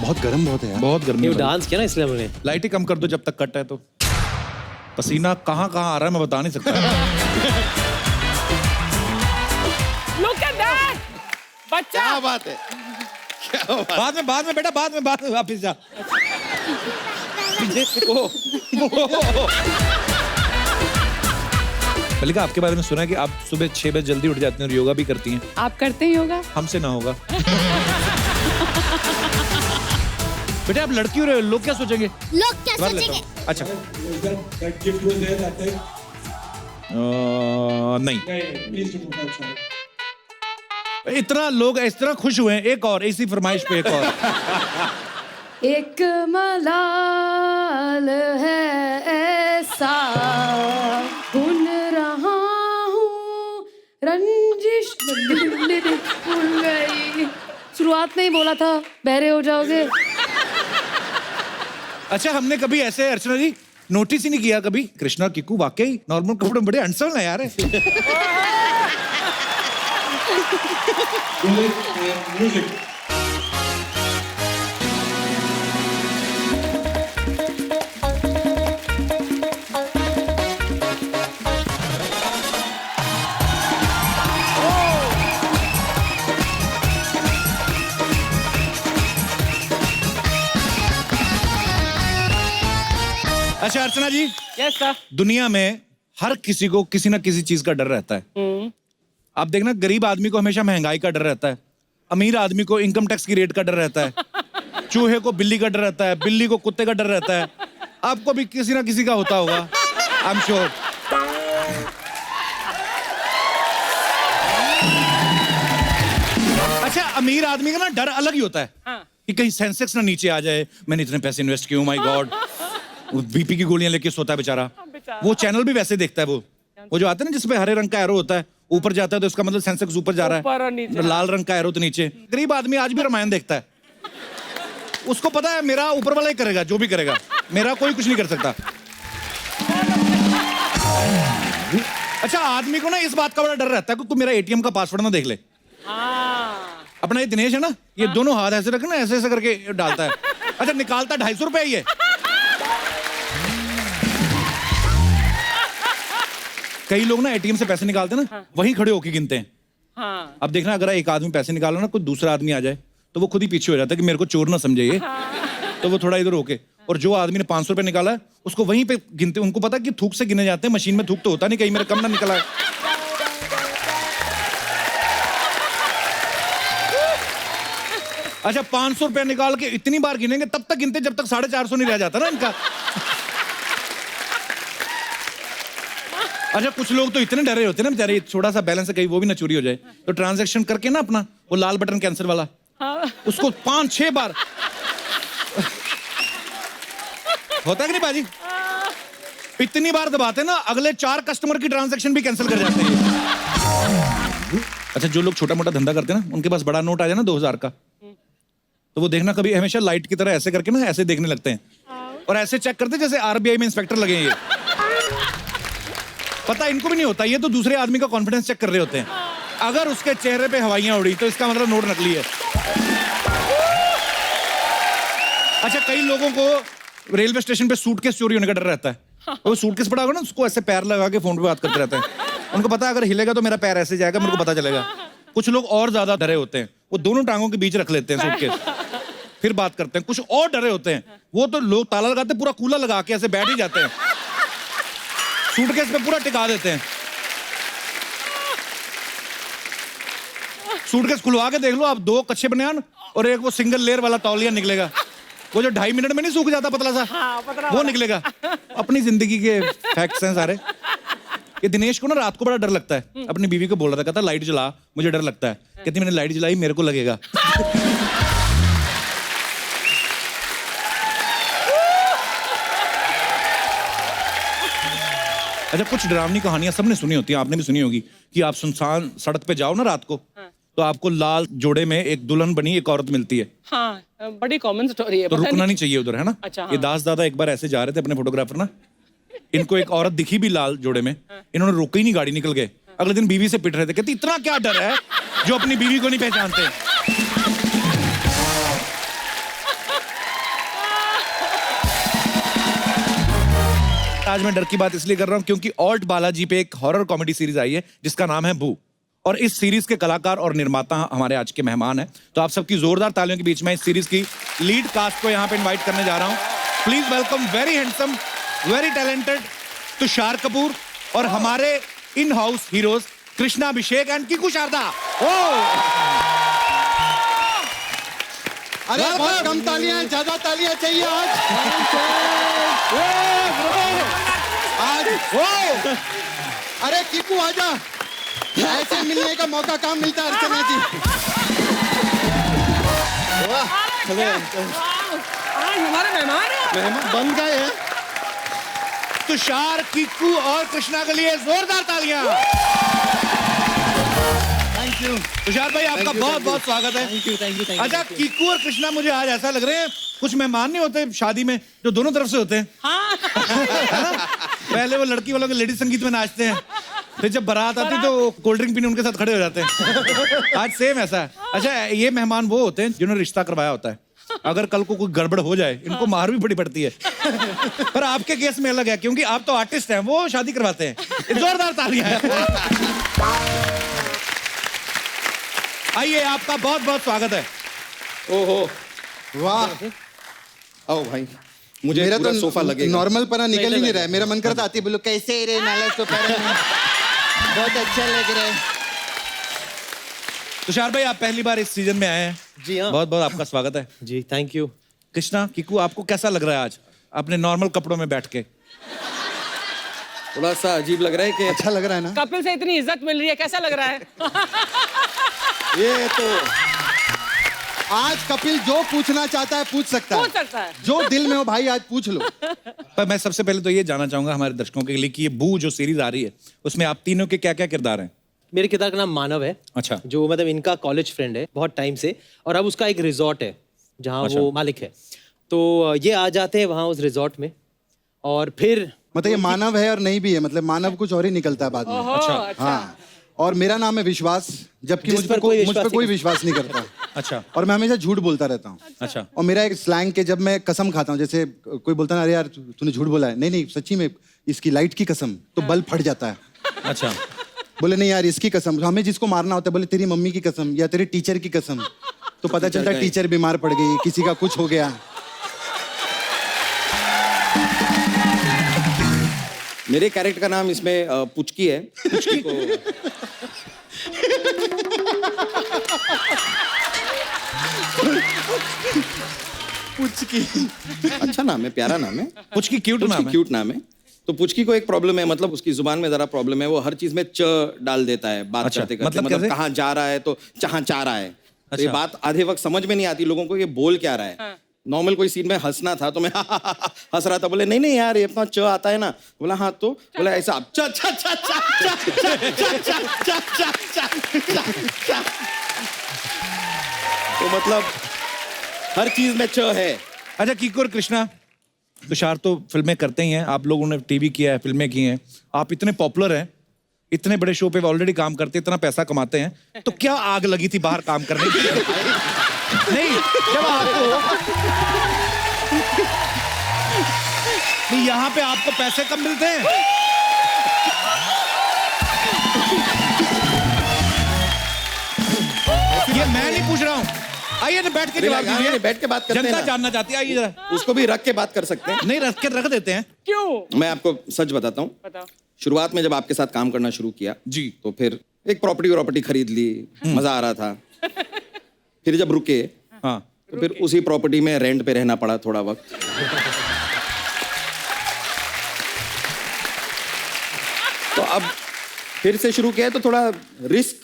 बहुत गर्म बहुत है यार। बहुत गर्मी ये है। डांस किया ना इसलिए हमने। लाइट ही कम कर दो जब तक कट है तो। पसीना कहाँ कहाँ आ रहा है मैं बता नहीं सकता। Look at that! बच्चा क्या बात है, क्या बात। बाद में बेटा बाद में वापिस जा। मल्लिका, आपके बारे में सुना है कि आप सुबह 6 बजे जल्दी उठ जाती हैं और योगा भी करती हैं। आप करते हैं योगा? हमसे ना होगा। बेटा आप लड़की हो रहे हो, लोग क्या सोचेंगे? लोग क्या कर लेता सोचेंगे? हूँ। अच्छा नहीं, इतना लोग इस तरह खुश हुए हैं। एक और इसी फरमाइश पे एक और। एक मलाल है ऐसा बुन रहा हूँ रंजिश भूल गई। शुरुआत में ही बोला था बहरे हो जाओगे। अच्छा हमने कभी ऐसे अर्चना जी नोटिस ही नहीं किया कभी। कृष्णा किकू वाकई नॉर्मल कपड़े में बड़े हैंडसम है यार। अच्छा अर्चना जी, यस सर। दुनिया में हर किसी को किसी ना किसी चीज का डर रहता है। आप देखना, गरीब आदमी को हमेशा महंगाई का डर रहता है, अमीर आदमी को इनकम टैक्स की रेट का डर रहता है, चूहे को बिल्ली का डर रहता है, बिल्ली को कुत्ते का डर रहता है। आपको भी किसी ना किसी का होता होगा, आई एम श्योर। अच्छा अमीर आदमी का ना डर अलग ही होता है कि कहीं सेंसेक्स ना नीचे आ जाए, मैंने इतने पैसे इन्वेस्ट किए, माय गॉड। बीपी की गोलियां लेके सोता है बेचारा। वो चैनल भी वैसे देखता है। वो जो आता है ना जिसपे हरे रंग का एरो होता है, ऊपर जाता है तो इसका मतलब सेंसेक्स ऊपर जा रहा है, लाल रंग का एरो तो नीचे। गरीब आदमी आज भी रामायण देखता है। उसको पता है मेरा ऊपर वाला ही करेगा, जो भी करेगा, मेरा कोई कुछ नहीं कर सकता। अच्छा आदमी को ना इस बात का बड़ा डर रहता है कि तू मेरा एटीएम का पासवर्ड ना देख ले। अपना ये दिनेश है ना, ये दोनों हाथ ऐसे रखे ना, ऐसे ऐसे करके डालता है। अच्छा निकालता 250 रुपए ही है। कई लोग ना एटीएम से पैसे निकालते हैं ना, वहीं खड़े होके गिनते हैं। अब देखना, अगर एक आदमी पैसे निकालो ना, कोई दूसरा आदमी आ जाए तो वो खुद ही पीछे हो जाता है कि मेरे को चोर ना समझे ये। तो वो थोड़ा इधर होके, और जो आदमी ने 500 रुपए निकाला है उसको वहीं पे गिनते। उनको पता कि थूक से गिने जाते हैं, मशीन में थूक तो होता नहीं, कहीं मेरा कम ना निकला है। अच्छा 500 रुपए निकाल के इतनी बार गिनेंगे, तब तक गिनते जब तक 450 नहीं रह जाता ना इनका। अच्छा कुछ लोग तो इतने डरे होते हैं ना बेचारे, छोटा सा बैलेंस है कहीं वो भी ना चोरी हो जाए, तो ट्रांजैक्शन करके ना अपना वो लाल बटन कैंसिल वाला, उसको 5-6 बार होता है कि नहीं बाजी? इतनी बार दबाते ना, अगले 4 कस्टमर की ट्रांजैक्शन भी कैंसिल कर जाते हैं। अच्छा जो लोग छोटा मोटा धंधा करते हैं ना, उनके पास बड़ा नोट आ जाए ना 2000 का, तो वो देखना कभी हमेशा लाइट की तरह ऐसे करके ना ऐसे देखने लगते हैं और ऐसे चेक करते जैसे आरबीआई में इंस्पेक्टर लगे हैं ये। पता इनको भी नहीं होता, ये तो दूसरे आदमी का कॉन्फिडेंस चेक कर रहे होते हैं। अगर उसके चेहरे पे हवाइयां उड़ी तो इसका मतलब नोट नकली है। अच्छा कई लोगों को रेलवे स्टेशन पे सूटकेस चोरी होने का डर रहता है। वो सूटकेस पड़ा होगा ना, उसको ऐसे पैर लगा के फोन पे बात करते रहते हैं। उनको पता है अगर हिलेगा तो मेरा पैर ऐसे जाएगा, मेरे को पता चलेगा। कुछ लोग और ज्यादा डरे होते हैं, वो दोनों टांगों के बीच रख लेते हैं सूटकेस, फिर बात करते हैं। कुछ और डरे होते हैं, वो तो लोग ताला लगाते पूरा कूला लगा के ऐसे बैठ ही जाते हैं, सूटकेस पे पूरा टिका देते हैं। सूटकेस खुलवा के देख लो आप, 2 कच्चे बनियान और एक वो सिंगल लेयर वाला तौलिया निकलेगा, वो जो 2.5 मिनट में नहीं सूख जाता पतला सा, वो निकलेगा। अपनी जिंदगी के फैक्ट्स हैं सारे। ये दिनेश को ना रात को बड़ा डर लगता है, अपनी बीवी को बोल रहा था, कहता लाइट जला, मुझे डर लगता है। कहती मैंने लाइट जलाई, मेरे को लगेगा। अच्छा कुछ डरावनी कहानियां सबने सुनी होती हैं, आपने भी सुनी होगी कि आप सुनसान सड़क पे जाओ ना रात को, तो आपको लाल जोड़े में एक दुल्हन बनी एक औरत मिलती है। हाँ, बड़ी कॉमन स्टोरी है। तो रुकना नहीं चाहिए उधर, है ना? अच्छा, हाँ। ये दास दादा एक बार ऐसे जा रहे थे अपने फोटोग्राफर ना, इनको एक औरत दिखी भी लाल जोड़े में, इन्होंने रोकी नहीं, गाड़ी निकल गए। अगले दिन बीवी से पिट रहे थे, कहती इतना क्या डर है जो अपनी बीवी को नहीं पहचानते। आज मैं डर की बात इसलिए कर रहा हूँ क्योंकि ऑल्ट बालाजी पे एक हॉरर कॉमेडी सीरीज आई है जिसका नाम है बू, और इस सीरीज के कलाकार और निर्माता हमारे आज के मेहमान हैं। तो आप सबकी जोरदार तालियों के बीच में इस सीरीज की लीड कास्ट को यहाँ पे इन्वाइट करने जा रहा हूँ। Please welcome very handsome, very talented Tushar Kapoor और हमारे in house heroes Krishna Abhishek and Kiku Sharda. अरे बहुत कम तालियां, ज्यादा तालियां चाहिए आज। अरे कीकू आजा, ऐसे मिलने का मौका कहाँ मिलता है अर्चना जी। आज हमारे मेहमान हैं। मेहमान बन गए हैं। तुषार, कीकू और कृष्णा के लिए जोरदार तालियां। थैंक यू तुषार भाई आपका बहुत बहुत स्वागत है। Thank you. अच्छा, कीकू और कृष्णा मुझे आज ऐसा लग रहे हैं कुछ मेहमान नहीं होते शादी में जो दोनों तरफ से होते हैं, है ना? पहले वो लड़की वालों के लेडीज संगीत में नाचते हैं, फिर जब बारात आती तो कोल्ड ड्रिंक पीने उनके साथ खड़े हो जाते हैं। आज सेम ऐसा है। अच्छा, ये मेहमान वो होते हैं जिन्होंने रिश्ता करवाया होता है। अगर कल को कोई गड़बड़ हो जाए इनको मार भी बड़ी पड़ती है। पर आपके केस में अलग है क्योंकि आप तो आर्टिस्ट हैं, वो शादी करवाते हैं। जोरदार तालियां। आइए, आपका बहुत बहुत स्वागत है। ओहो वाह, आओ भाई, मुझे मेरा पूरा तो सोफा लगेगा। नॉर्मल पना निकल ही नहीं रहा है। मेरा मन करता आती बोलो कैसे रे नाला सोफा बहुत अच्छा लग रहा है। तुषार भाई, आप पहली बार इस सीजन में आए हैं। जी हाँ। बहुत बहुत आपका स्वागत है। जी थैंक यू। कृष्णा, कीकू, आपको कैसा लग रहा है आज अपने नॉर्मल कपड़ों में बैठ के? थोड़ा सा अजीब लग रहा है कि अच्छा लग रहा है ना? कपिल से इतनी इज्जत मिल रही है, कैसा लग रहा है? ये तो आज कपिल जो पूछना चाहता है पूछ सकता पूछ सकता है। जो दिल में हो भाई आज पूछ लो। पर मैं सबसे पहले तो ये जानना चाहूंगा हमारे दर्शकों के लिए कि ये बू जो सीरीज आ रही है उसमें आप तीनों के क्या क्या किरदार हैं? मेरे किरदार का नाम मानव है। अच्छा। जो मतलब इनका कॉलेज फ्रेंड है बहुत टाइम से, और अब उसका एक रिजॉर्ट है जहाँ अच्छा। वो मालिक है। तो ये आ जाते हैं वहाँ उस रिजॉर्ट में, और फिर मतलब ये मानव है और नहीं भी है, मतलब मानव कुछ और ही निकलता है बाद में। अच्छा। हाँ, और मेरा नाम है विश्वास, जबकि जिस मुझ पर पर कोई कोई विश्वास विश्वास नहीं करता। अच्छा। और मैं हमेशा झूठ बोलता रहता हूँ। अच्छा। और मेरा एक स्लैंग के जब मैं कसम खाता हूँ, जैसे कोई बोलता है ना अरे यार तूने झूठ बोला है, नहीं नहीं सच्ची में इसकी लाइट की कसम, तो बल्ब फट जाता है। अच्छा। बोले नहीं यार इसकी कसम, हमें जिसको मारना होता है बोले तेरी मम्मी की कसम या तेरे टीचर की कसम, तो पता चलता है टीचर बीमार पड़ गई, किसी का कुछ हो गया। मेरे कैरेक्टर का नाम इसमें पुचकी है। पुचकी को पुचकी अच्छा नाम है, प्यारा नाम है। पुचकी क्यूट नाम है। क्यूट नाम है। तो पुचकी को एक प्रॉब्लम है, मतलब उसकी जुबान में जरा प्रॉब्लम है, वो हर चीज में च डाल देता है बात अच्छा, करते करते। मतलब कैसे? कहाँ जा रहा है तो जहाँ चाह रहा है। तो ये अच्छा। बात आधे वक्त समझ में नहीं आती लोगों को, ये बोल क्या रहा है। नॉर्मल कोई सीन में हंसना था तो मैं हंस रहा था, बोले नहीं नहीं यार ये अपना च आता है ना, बोला हाँ तो बोला ऐसा च च च च च च च च। तो मतलब हर चीज में च है। अच्छा, कीकू और कृष्णा, तुषार तो फिल्में करते ही हैं, आप लोगों ने टीवी किया है, फिल्में की हैं, आप इतने पॉपुलर हैं, इतने बड़े शो पे ऑलरेडी काम करते हैं, इतना पैसा कमाते हैं, तो क्या आग लगी थी बाहर काम करने की? नहीं, जब आपको नहीं, यहाँ पे आपको पैसे कम मिलते हैं। ये मैं नहीं पूछ रहा हूँ, आइए ना बैठ के जवाब दीजिए। बैठ के बात करते हैं जनता ना। जानना चाहती है, आइए जरा। उसको भी रख के बात कर सकते हैं। नहीं, रख के रख देते हैं। क्यों? मैं आपको सच बताता हूँ, बताओ। शुरुआत में जब आपके साथ काम करना शुरू किया जी। तो फिर एक प्रॉपर्टी खरीद ली, मजा आ रहा था। फिर जब रुके हाँ। तो फिर उसी प्रॉपर्टी में रेंट पे रहना पड़ा थोड़ा वक्त। तो अब फिर से शुरू किया है तो थोड़ा रिस्क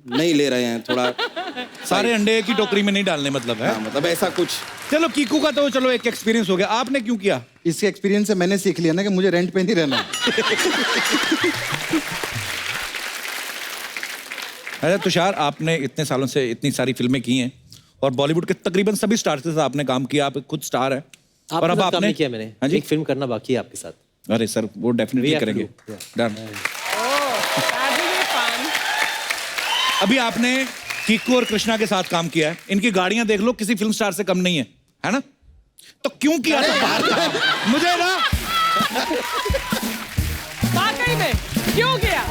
नहीं ले रहे हैं, थोड़ा सारे अंडे एक ही टोकरी में नहीं डालने, मतलब है। हाँ, मतलब ऐसा कुछ। चलो, कीकू का तो चलो एक एक्सपीरियंस हो गया, आपने क्यों किया? इसके एक्सपीरियंस से मैंने सीख लिया ना कि मुझे रेंट पे नहीं रहना। अरे तुषार, आपने इतने सालों से इतनी सारी फिल्में की हैं और बॉलीवुड के तकरीबन सभी स्टार्स के साथ आपने काम किया, आप खुद स्टार हैं। और अब काम नहीं किया मैंने। हाँ जी। एक फिल्म करना बाकी है आपके साथ। अरे सर, वो डेफिनेटली We have to करेंगे। do, yeah. डन। अभी आपने कीकू और कृष्णा के साथ काम किया है, इनकी गाड़ियां देख लो, किसी फिल्म स्टार से कम नहीं है ना? तो क्यों किया था बाहर काम? मुझे ना सही में क्यों किया?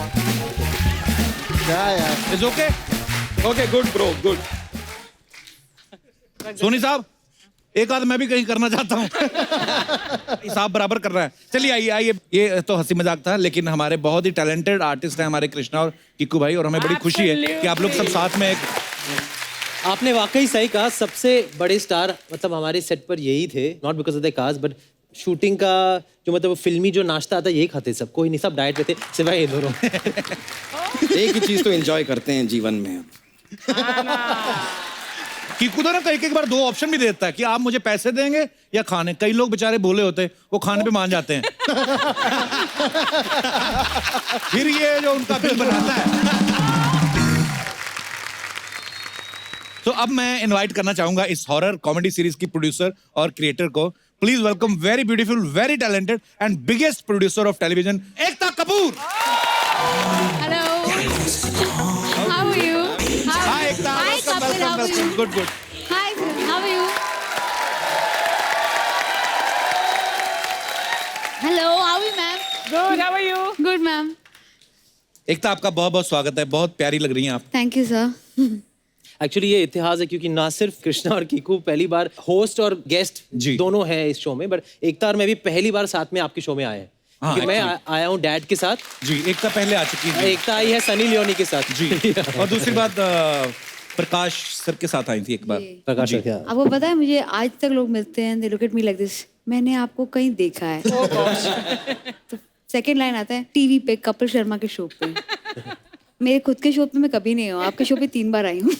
क्या यार, is okay. Okay good bro good. Soni साहब, एक आध मैं भी कहीं करना चाहता हूँ। साहब बराबर कर रहा है। चलिए आइए आइए, ये तो हंसी मजाक था, लेकिन हमारे बहुत ही टैलेंटेड आर्टिस्ट हैं हमारे कृष्णा और किकू भाई, और हमें बड़ी खुशी है कि आप लोग सब साथ में एक आपने वाकई सही कहा, सबसे बड़े स्टार मतलब हमारे सेट पर यही थे, not because of the cast but shooting का जो मतलब फिल्मी जो नाश्ता आता यही खाते सब, कोई नहीं, सब डाइट पे थे सिवाय ये दोनों। एक ही चीज तो एंजॉय करते हैं जीवन में। किकू तो ना कई कई बार दो ऑप्शन भी दे देता है कि आप मुझे पैसे देंगे या खाने। कई लोग बेचारे भोले होते हैं, वो खाने पे मान जाते हैं। फिर ये जो उनका बिल बनाता है। तो अब मैं इनवाइट करना चाहूंगा इस हॉरर कॉमेडी सीरीज की प्रोड्यूसर और क्रिएटर को। Please welcome very beautiful, very talented and biggest producer of television, Ekta Kapoor. Hello. How are you? Hi Ekta, Hi, welcome, Kapil. welcome, How are welcome. you? Good, good. Hi, sir. How are you? Hello. How are you, ma'am? Good, how are you? Good, ma'am. एकता, आपका बहुत बहुत स्वागत है, बहुत प्यारी लग रही हैं आप। Thank you, sir. एक्चुअली ये इतिहास है क्योंकि ना सिर्फ कृष्णा और कीकू पहली बार होस्ट और गेस्ट जी। दोनों हैं इस शो में, बट एकता और मैं भी पहली बार साथ में आपके शो में आए हैं। हाँ, क्योंकि मैं actually। आया हूँ डैड के साथ, जी, एकता पहले आ चुकी है। एकता आई है सनी लियोनी के साथ। जी, और दूसरी बात प्रकाश सर के साथ आई थी एक बार। प्रकाश सर क्या? आपको पता है मुझे आज तक लोग मिलते हैं, they look at me like this. मैंने आपको कहीं देखा है। तो सेकंड लाइन आता है टीवी पे कपिल शर्मा के शो पे। मेरे खुद के शो पे मैं कभी नहीं हूँ, आपके शो पे 3 बार आई हूँ।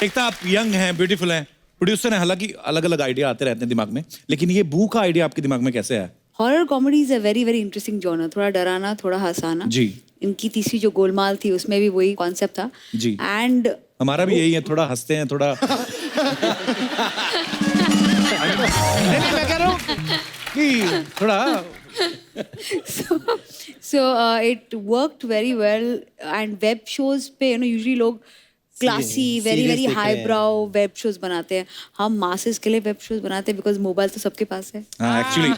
एकता, आप यंग हैं, ब्यूटीफुल हैं, प्रोड्यूसर हैं, हालांकि अलग अलग आइडिया आते रहते हैं दिमाग में, लेकिन ये बू का आइडिया आपके दिमाग में कैसे आया? Horror comedy is a very very interesting genre, थोड़ा डराना, थोड़ा हंसाना। जी। इनकी तीसरी जो गोलमाल थी उसमें भी वही कॉन्सेप्ट था। जी। एंड हमारा भी यही है, थोड़ा हंसते हैं, थोड़ा नहीं, मैं कह रहा हूँ कि थोड़ा so it worked very well and web shows पे usually लोग क्लासी वेरी serious वेरी देखे हाई हैं। ब्राउ वेब शोज बनाते हैं, हम मासेस के लिए वेब शोज बनाते हैं बिकॉज मोबाइल तो सबके पास है। हाँ एक्चुअली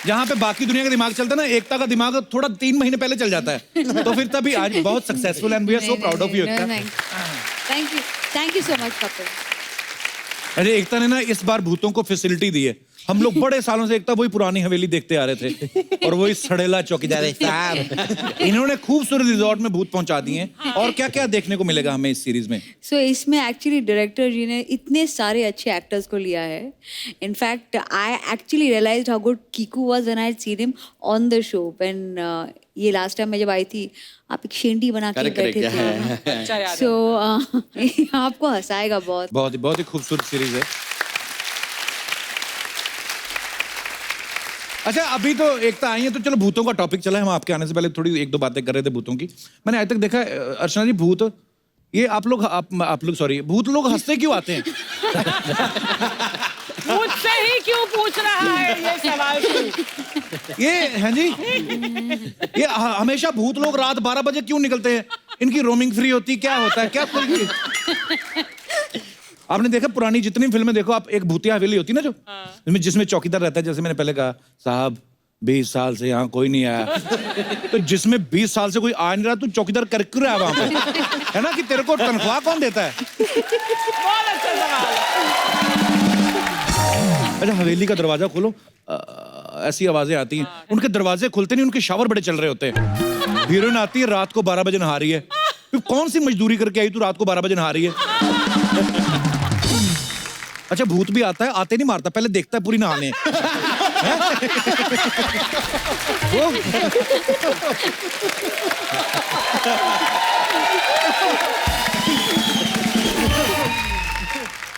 जहाँ पे बाकी दुनिया का दिमाग चलता है ना, एकता का दिमाग थोड़ा 3 महीने पहले चल जाता है, तो फिर तभी आज बहुत successful and we are so proud of you Ekta. Thank you so much Kapil. अरे एकता ने ना इस बार भूतों को फैसिलिटी दी है। हम लोग बड़े सालों से एकता वही पुरानी हवेली देखते आ रहे थे और वही सड़ेला चौकीदार साहब, इन्होंने खूबसूरत रिजॉर्ट में भूत पहुंचा दिए हैं। और क्या क्या देखने को मिलेगा हमें इस सीरीज में? सो इसमें एक्चुअली डायरेक्टर जी ने इतने सारे अच्छे एक्टर्स को लिया है। In fact I actually realised how good Kiku was when I had seen him on the show. When ये लास्ट टाइम मैं जब आई थी, आप एक शेंडी बना के Correct, बैठे correct, थे। अच्छा याद है। सो आपको हंसाएगा बहुत। बहुत ही खूबसूरत सीरीज है। अच्छा, अभी तो एकता आई है तो चलो भूतों का टॉपिक चला है। हम आपके आने से पहले थोड़ी 1-2 बातें कर रहे थे भूतों की। मैंने आज तक देखा है, अर्चना जी, भूत ये आप लोग सॉरी, भूत लोग हंसते क्यों आते हैं? मुझसे ही क्यों पूछ रहा है ये सवाल तू? ये हैं जी, ये हमेशा भूत लोग रात 12 बजे क्यों निकलते हैं? इनकी रोमिंग फ्री होती, क्या होता है, क्या कोई? आपने देखा पुरानी जितनी फिल्में देखो आप, एक भूतिया हवेली होती ना जो जिसमें चौकीदार रहता है, जैसे मैंने पहले कहा, साहब 20 साल से यहाँ कोई नहीं आया, तो जिसमें 20 साल से कोई आ नहीं रहा, तू चौकीदार कर क्यों रहा है वहां पे? है ना, कि तेरे को तनख्वाह कौन देता है? बहुत अच्छा सवाल है। अच्छा, हवेली का दरवाजा खोलो, ऐसी आवाजें आती हैं, उनके दरवाजे खुलते नहीं, उनके शावर बड़े चल रहे होते हैं। हीरोइन आती है, रात को 12 बजे नहा रही है। तू कौन सी मजदूरी करके आई, तू रात को 12 बजे नहा रही है? अच्छा, भूत भी आता है, आते नहीं मारता, पहले देखता है पूरी नहाने।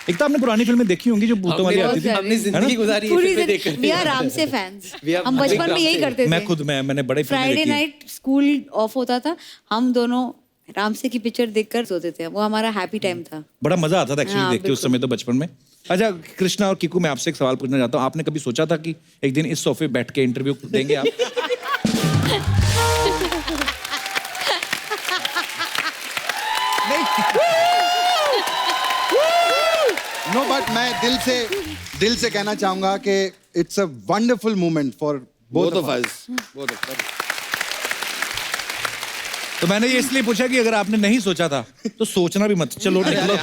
एक तो आपने पुरानी फिल्में देखी होंगी जो भूतों वाली आती थी। हमने जिंदगी गुजारी है पूरी फिल्में दिन देखकर। वी आर राम से फैंस। We are हम बचपन में राम यही से। करते थे। मैंने बड़े फिल्में फ्राइडे देखी हैं। नाइट स्कूल ऑफ होता था, हम दोनों रामसे की पिक्चर देखकर सोते थे। वो हमारा हैप्पी टाइम था। बड़ा मजा आता था एक्चुअली हाँ, देख के उस समय तो बचपन में। अच्छा कृष्णा और किकू, मैं आपसे एक सवाल पूछना चाहता हूँ। आपने कभी सोचा था कि एक दिन इस सोफे बैठ के इंटरव्यू देंगे आप? नो बट मैं दिल से दिल से कहना चाहूंगा कि it's a wonderful moment for both both of us तो मैंने ये इसलिए पूछा कि अगर आपने नहीं सोचा था तो सोचना भी मत, चलो निकलो।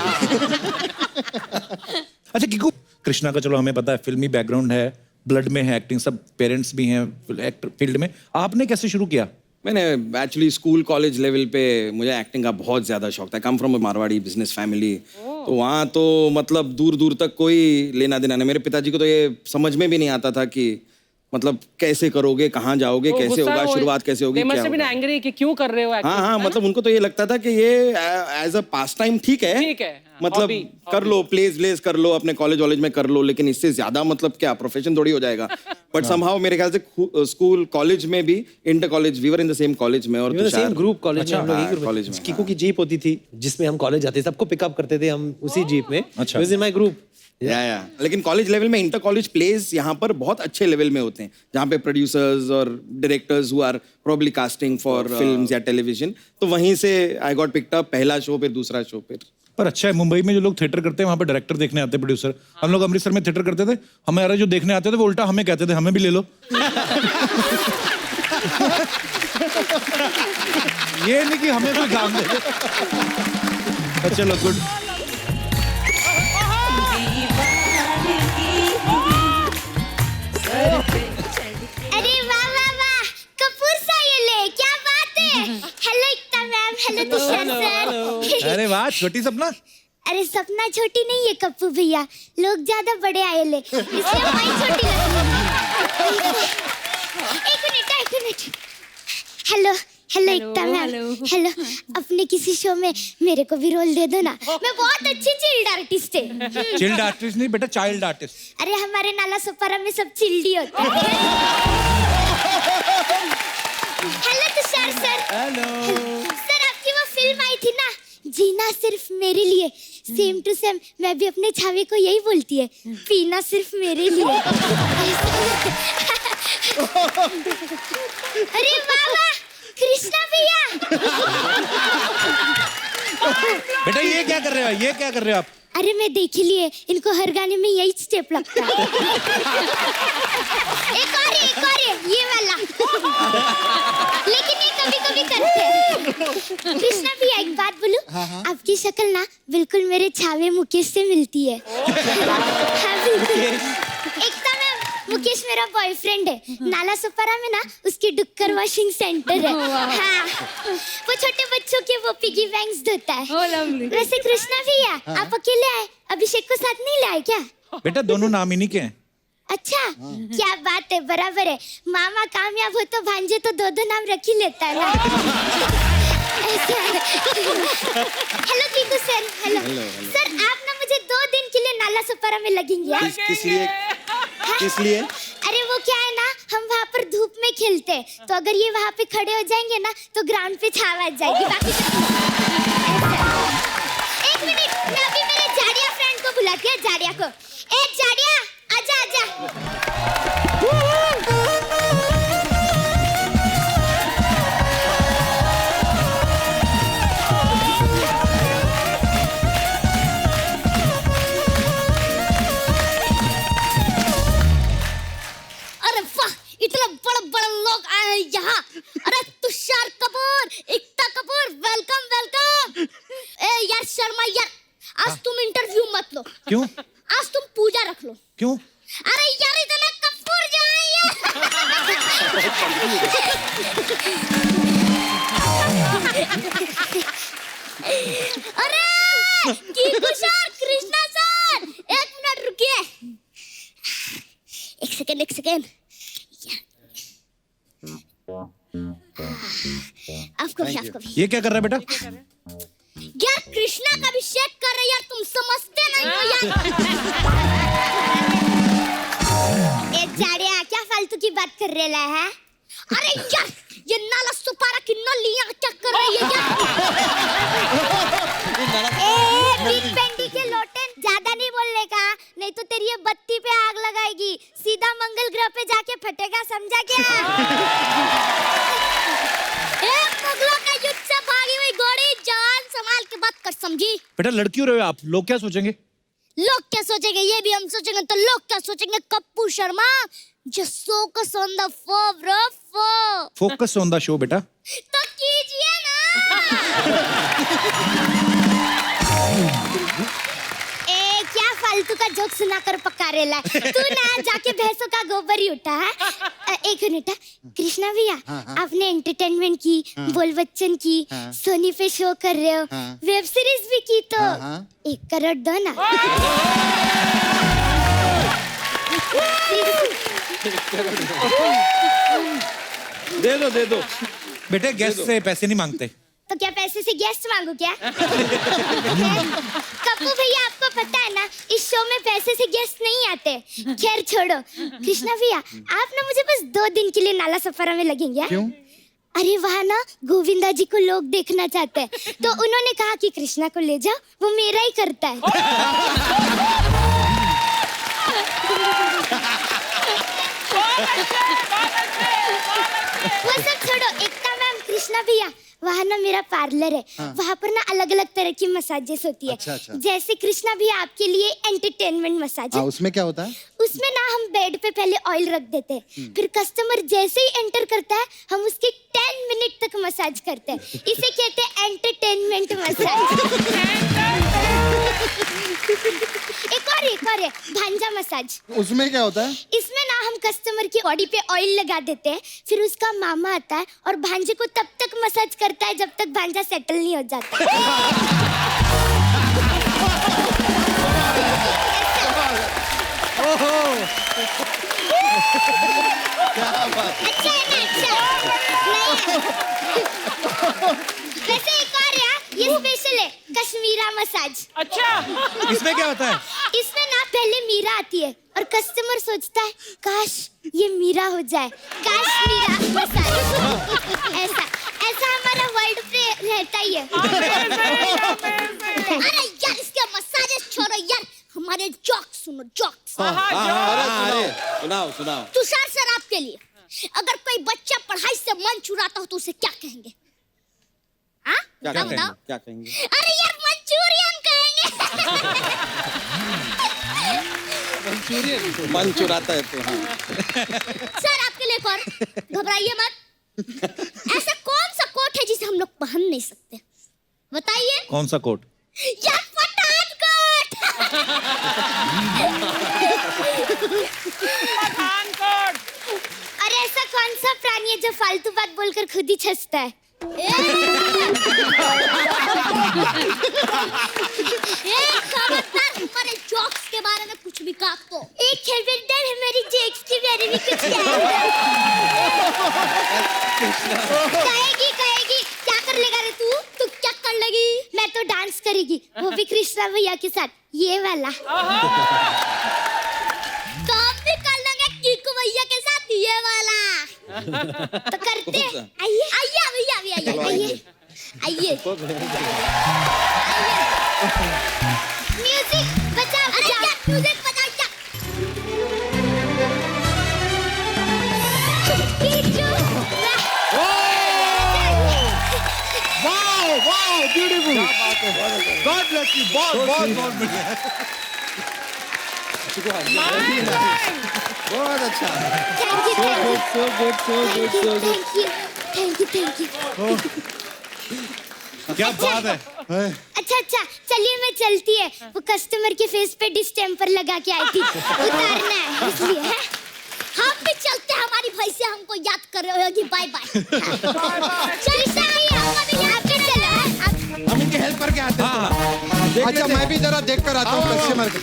अच्छा किकू, कृष्णा का चलो हमें पता है फिल्मी बैकग्राउंड है, ब्लड में है एक्टिंग, सब पेरेंट्स भी हैं एक्टर फील्ड में, आपने कैसे शुरू किया? मैंने एक्चुअली स्कूल कॉलेज लेवल पे मुझे एक्टिंग का बहुत ज़्यादा शौक था। Come from Marwari business family, तो वहाँ तो मतलब दूर दूर तक कोई लेना देना नहीं। मेरे पिताजी को तो ये समझ में भी नहीं आता था कि मतलब कैसे करोगे, कहाँ जाओगे, कैसे होगा, शुरुआत कैसे होगी, क्या होगा। एंग्री कि क्यों कर रहे हो acting, हाँ हाँ, है ना? मतलब उनको तो ये लगता था कि ये एज अ पास टाइम ठीक है, ठीक है, हाँ, मतलब hobby, कर लो, प्लेज कर लो, अपने कॉलेज वॉलेज में कर लो, लेकिन इससे ज्यादा मतलब क्या प्रोफेशन थोड़ी हो जाएगा। बट समहाउ मेरे ख्याल से स्कूल कॉलेज में भी, inter college, we were in the same college में, और सेम ग्रुप कॉलेज में हम लोग एक ग्रुप कॉलेज में। किकू की जीप होती थी जिसमें हम कॉलेज जाते, सबको पिकअप करते थे हम उसी जीप में। अच्छा। In my group. या लेकिन कॉलेज लेवल में इंटर कॉलेज प्लेज यहाँ पर बहुत अच्छे लेवल में होते हैं, जहाँ पे प्रोड्यूसर्स और directors who are probably casting for films या टेलीविजन, तो वहीं से आई गॉट पिक्ड अप, पहला शो, फिर दूसरा शो, फिर। पर अच्छा है, मुंबई में जो लोग थिएटर करते हैं वहाँ पे डायरेक्टर देखने आते हैं, प्रोड्यूसर। हम लोग अमृतसर में थिएटर करते थे, हमारे जो देखने आते थे वो उल्टा हमें कहते थे हमें भी ले लो। ये नहीं कि हमें कोई काम दे दे। चलो गुड। अरे वाह वाह वाह, कपूर सा ये ले, क्या बात है। हेलो एकता मैम, हेलो तुषार सर। अरे वाह, छोटी सपना। अरे सपना छोटी नहीं है कप्पू भैया, लोग ज्यादा बड़े आए ले, इसलिए वही छोटी लगती है। एक मिनट। हेलो हेलो एकता मैम, हेलो। अपने किसी शो में मेरे को भी रोल दे दो ना, मैं बहुत अच्छी चिल्ड आर्टिस्ट है। चिल्ड आर्टिस्ट नहीं बेटा, चाइल्ड आर्टिस्ट। अरे हमारे नाला सुपारा में सब चिल्डी होते हैं। Hello Tushar sir. Hello sir, आपकी वो फिल्म आई थी ना, जीना सिर्फ मेरे लिए, सेम टू सेम मैं भी अपने छावे को यही बोलती है, पीना सिर्फ मेरे लिए। अरे वाह वाह, कृष्णा भैया। बेटा ये क्या कर रहे हो, ये क्या कर रहे हो आप? अरे मैं देख ही लिए, इनको हर गाने में यही स्टेप लगता है। एक और ये वाला। लेकिन ये कभी कभी करते हैं। कृष्णा भैया एक बात बोलूं, आपकी शक्ल ना बिल्कुल मेरे छावे मुकेश से मिलती है। हाँ बिल्कुल। एकता मैम, मुकेश मेरा बॉयफ्रेंड है, नाला सुपारा में ना उसकी डुक्कर वॉशिंग सेंटर है। हाँ, वो छोटे बच्चों के वो पिगी बैंक्स धोता है। Oh, lovely. वैसे कृष्णा भैया, आप अकेले आए, अभिषेक को साथ नहीं लाए क्या? बेटा दोनों नाम इन्हीं के हैं। अच्छा, क्या बात है, बराबर है। मामा कामयाब हो तो भांजे तो दो नाम रख ही लेता है ना। Hello Kiku sir. Hello sir, आप ना मुझे 2 दिन के लिए नाला सुपारा में लगेंगे। किस लिए? अरे वो क्या है ना, हम वहाँ पर धूप में खेलते हैं, तो अगर ये वहाँ पे खड़े हो जाएंगे ना तो ग्राउंड पे छाव आ जाएगी। बाकी एक मिनट, मैं अभी मेरे जाड़िया फ्रेंड को बुलाती हूँ, जाड़िया को। ए जाड़िया, आजा आजा। अरे वाह, इतने बड़े बड़े लोग आए हैं यहाँ। अरे तुषार कपूर, एकता कपूर, वेलकम वेलकम। ए यार शर्मा यार, आज तुम इंटरव्यू मत लो। क्यों? आज तुम पूजा रख लो। क्यों? अरे यार इतना कपूर जो है अरे Kiku sir, Krishna sir, 1 minute रुकिए। एक सेकेंड। आपको भी। ये क्या कर रहा है बेटा? यार कृष्णा का अभिषेक कर रहे यार, तुम समझते नहीं हो यार। ए जाड़िया, क्या फालतू की बात कर रहे है? अरे यार, ये नाला सुपारा की नलियां क्या कर रही है यार? बिग पेंडी के लोटे, ज्यादा नहीं बोलने का, नहीं तो तेरी ये बत्ती पे आग लगाएगी, सीधा मंगल ग्रह पे जाके फटेगा, समझा क्या? मुगलों का युद्ध से भागी हुई घोड़ी, जान संभाल के बात कर, समझी? बेटा लड़की हो रहे हो आप, लोग क्या सोचेंगे? लोग क्या सोचेंगे, ये भी हम सोचेंगे तो लोग क्या सोचेंगे। Kappu Sharma, just focus on the four, bro, four. Focus on the show बेटा। तो कीजिए ना। ए, क्या फालतू का जोक सुनाकर पका रेला है? तू ना जाके भैंसों का गोबर ही उठा है। एक मिनट, कृष्णा भैया, आपने एंटरटेनमेंट की, बोल बच्चन की, सोनी पे शो कर रहे हो, वेब सीरीज भी की, तो 1 करोड़ दो ना। दे दो बेटे गेस्ट से पैसे नहीं मांगते। तो क्या पैसे से गेस्ट मांगू क्या? कप्पू भैया, आपको पता है ना, इस शो में पैसे से गेस्ट नहीं आते। खैर छोड़ो, कृष्णा भैया, आप ना मुझे बस 2 दिन के लिए नाला सफारा में लगेंगे। क्यों? अरे वहाँ ना गोविंदा जी को लोग देखना चाहते हैं, तो उन्होंने कहा कि कृष्णा को ले जाओ, वो मेरा ही करता है। वो सब छोड़ो, एकता मैम, कृष्णा भैया, वहाँ ना मेरा पार्लर है। वहाँ पर ना अलग अलग तरह की मसाजेस होती है। अच्छा। जैसे कृष्णा भैया आपके लिए एंटरटेनमेंट मसाज है। उसमें क्या होता है? उसमें ना हम बेड पे पहले ऑयल रख देते हैं, फिर कस्टमर जैसे ही एंटर करता है हम उसके 10 मिनट तक मसाज करते हैं। इसे कहते हैं एंटरटेनमेंट मसाज। एक और है भांजा मसाज। उसमें क्या होता है? इसमें ना हम कस्टमर की बॉडी पे ऑयल लगा देते हैं, फिर उसका मामा आता है और भांजे को तब तक मसाज करता है जब तक भांजा सेटल नहीं हो जाता। अच्छा है ना? अच्छा नहीं। वैसे एक और है, ये स्पेशल है, कश्मीरा मसाज। अच्छा, इसमें क्या होता है? इसमें ना पहले मीरा आती है और कस्टमर सोचता है काश ये मीरा हो जाए, काश मीरा मसाज। ऐसा हमारा वर्ल्ड पे रहता ही है। अरे यार, इसके मसाजेस छोड़ो यार, हमारे जोक्स सुनो, जोक्स। अरे सुनाओ। तुषार सर, आपके लिए, अगर कोई बच्चा पढ़ाई से मन चुराता हो तो उसे क्या कहेंगे? हाँ, बताओ। क्या कहेंगे? अरे यार, मंचूरियन कहेंगे। मन चुराता है तो। हाँ। सर, आपके लिए एक और, घबराइए मत। ऐसा कौन सा कोट है जिसे हम लोग पहन नहीं सकते? बताइए। कौन सा कोट? यार, पठानकोट। पठानकोट। अरे ऐसा कौन सा प्राणी है जो फालतू बात बोलकर खुद ही छसता है? खबरदार, हमारे जोक्स के बारे में कुछ भी कहा तो एक खबरदार, हमारी जोक्स के बारे में कुछ कहेगी। क्या कर लेगा रे तू क्या कर लेगी? मैं तो डांस करेगी, वो भी कृष्णा भैया के साथ, ये वाला। तो हम भी कर लेंगे कीकू भैया के साथ, ये वाला। तो करते हैं। आइए म्यूजिक बजाओ। अरे क्या म्यूजिक बजाओ क्या? Wow beautiful. God bless you. बहुत बढ़िया। बहुत अच्छा। Thank you. क्या बात है। अच्छा, चलिए मैं चलती है, वो कस्टमर के फेस पे डिस्टेम्पर लगा के आई थी, उतारना है इसलिए है। हम भी चलते हैं, हमारी भैंसिया हमको याद कर रही होगी। Bye bye. चलिए हम अभी यहाँ पे चलो। हम इनके हेल्प करके आते हैं। अच्छा, मैं भी जरा देख कर आता हूँ कस्टमर को।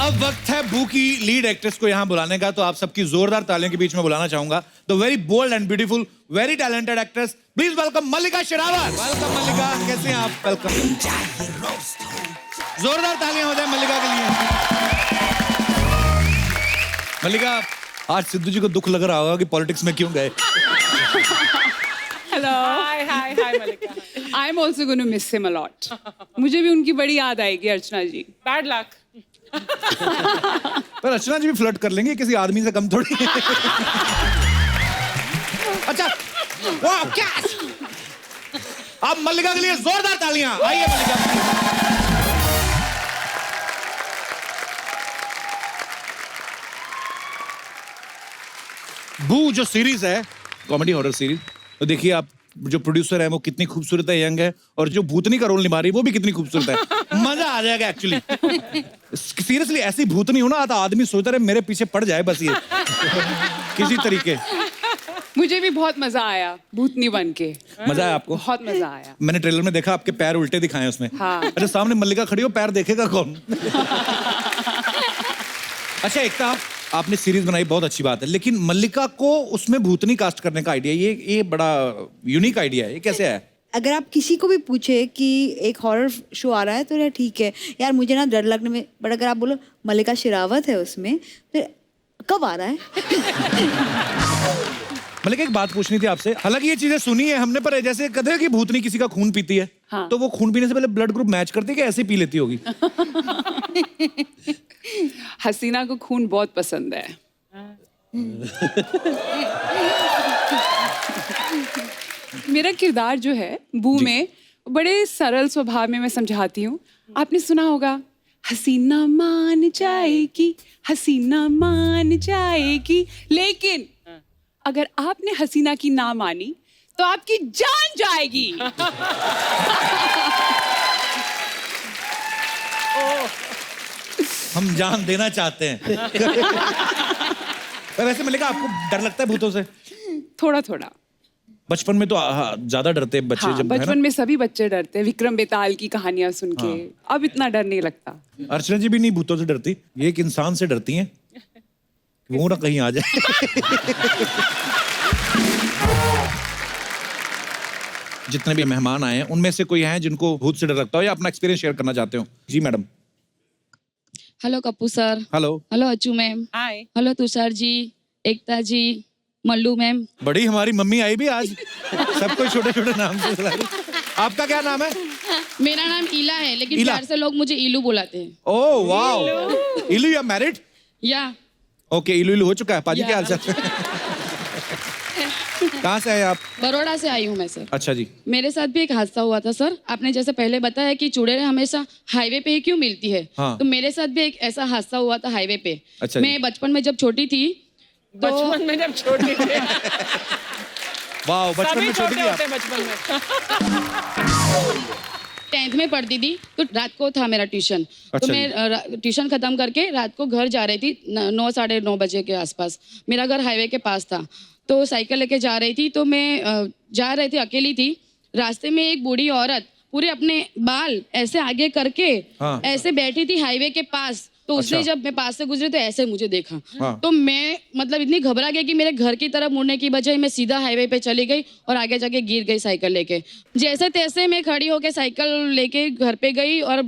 अब वक्त है बू की लीड एक्ट्रेस को यहाँ बुलाने का, तो आप सबकी जोरदार तालियों के बीच में बुलाना चाहूंगा the very bold and beautiful, very talented actress, please welcome Mallika Sherawat. Welcome Mallika, कैसे हैं आप? वेलकम। जोरदार तालियां हो जाए मल्लिका के लिए। मल्लिका, आज सिद्धू जी को दुख लग रहा होगा कि पॉलिटिक्स में क्यों गए। Hello, hi Mallika. I am also going to miss him a lot. मुझे भी उनकी बड़ी याद आएगी, अर्चना जी। Bad luck. पर अर्चना जी भी फ्लर्ट कर लेंगे, किसी आदमी से कम थोड़ी। अच्छा, वाह क्या आप मल्लिका के लिए जोरदार तालियां। आइए मल्लिका। भू जो सीरीज है, कॉमेडी हॉरर सीरीज, तो देखिए आप जो प्रोड्यूसर है वो कितनी खूबसूरत है, यंग है, और जो भूतनी का रोल निभा रही है वो भी कितनी खूबसूरत है। मजा आ जाएगा एक्चुअली। सीरियसली ऐसी भूतनी हो ना तो आदमी सोचता रहे मेरे पीछे पड़ जाए बस ये किसी तरीके। मुझे भी बहुत मजा आया भूतनी बन के। मजा आया आपको? बहुत मजा आया। मैंने ट्रेलर में देखा आपके पैर उल्टे दिखाए उसमें। हाँ। अच्छा, सामने मल्लिका खड़ी हो, पैर देखेगा कौन? अच्छा, एकता आपने सीरीज बनाई, बहुत अच्छी बात है, लेकिन मल्लिका को उसमें भूतनी कास्ट करने का आइडिया, ये बड़ा यूनिक आइडिया है, ये कैसे है? अगर आप किसी को भी पूछे कि एक हॉरर शो आ रहा है तो यार ठीक है यार मुझे ना डर लगने में, बट अगर आप बोलो मल्लिका शेरावत है उसमें तो कब आ रहा है? मल्लिका एक बात पूछनी थी आपसे, हालांकि ये चीजें सुनी है हमने, पर जैसे कहते हैं कि भूतनी किसी का खून पीती है, हाँ। तो वो खून पीने से पहले ब्लड ग्रुप मैच करती है कि ऐसे ही पी लेती होगी? हसीना को खून बहुत पसंद है। मेरा किरदार जो है बू में बड़े सरल स्वभाव में मैं समझाती हूँ। आपने सुना होगा, हसीना मान जाएगी, हसीना मान जाएगी, लेकिन अगर आपने हसीना की ना मानी तो आपकी जान जाएगी। हम जान देना चाहते हैं। वैसे मल्लिका आपको डर लगता है भूतों से? थोड़ा थोड़ा। बचपन में तो ज्यादा डरते हैं बच्चे, हाँ, जब है बचपन ना? में सभी बच्चे डरते हैं विक्रम बेताल की कहानियां सुन के। अब इतना डर नहीं लगता। अर्चना जी भी नहीं भूतों से डरती, ये एक इंसान से डरती हैं, वो ना कहीं आ जाए। जितने भी मेहमान आए हैं उनमें से कोई हैं जिनको भूत से डर लगता हो या अपना एक्सपीरियंस शेयर करना चाहते हो? जी madam. Hello Kappu sir. Hello. Hello Achchu ma'am. Hi. Hello Tushar ji, Ekta ji, Mallu ma'am. बड़ी हमारी मम्मी आई भी आज, सबको छोटे छोटे नाम से बुला रही। आपका क्या नाम है? मेरा नाम ईला है, लेकिन ईला? प्यार से लोग मुझे ईलू बुलाते हैं। ओह वाओ, इलू यू आर मैरिड? या ओके, इलू हो चुका है। पाजी क्या हाल चाल? कहाँ से आए आप? बड़ौदा से आई हूँ मैं सर। अच्छा जी। मेरे साथ भी एक हादसा हुआ था सर। आपने जैसे पहले बताया कि चूड़ेल हमेशा हाईवे पे ही क्यों मिलती है, हाँ। तो मेरे साथ भी एक ऐसा हादसा हुआ था हाईवे पे। अच्छा जी। मैं बचपन में जब छोटी थी तो बचपन में जब छोटे थे, वाह, बचपन सभी में छोटी छोटे थी आप? होते बचपन में। 10th में पढ़ती थी, तो रात को था मेरा ट्यूशन। अच्छा तो मैं ट्यूशन खत्म करके रात को घर जा रही थी 9 साढ़े 9 बजे के आसपास। मेरा घर हाईवे के पास था, तो साइकिल लेके जा रही थी। तो मैं जा रही थी, अकेली थी। रास्ते में एक बूढ़ी औरत पूरे अपने बाल ऐसे आगे करके हाँ। ऐसे बैठी थी हाईवे के पास। तो उसने अच्छा। जब मैं पास से गुजरी तो ऐसे मुझे देखा। हाँ। तो मैं मतलब इतनी घबरा गई कि मेरे घर की तरफ मुड़ने की बजाय मैं सीधा हाईवे पे चली गई और आगे जाके गिर गई साइकिल लेके। जैसे तैसे मैं खड़ी होके साइकिल लेके घर पे गई और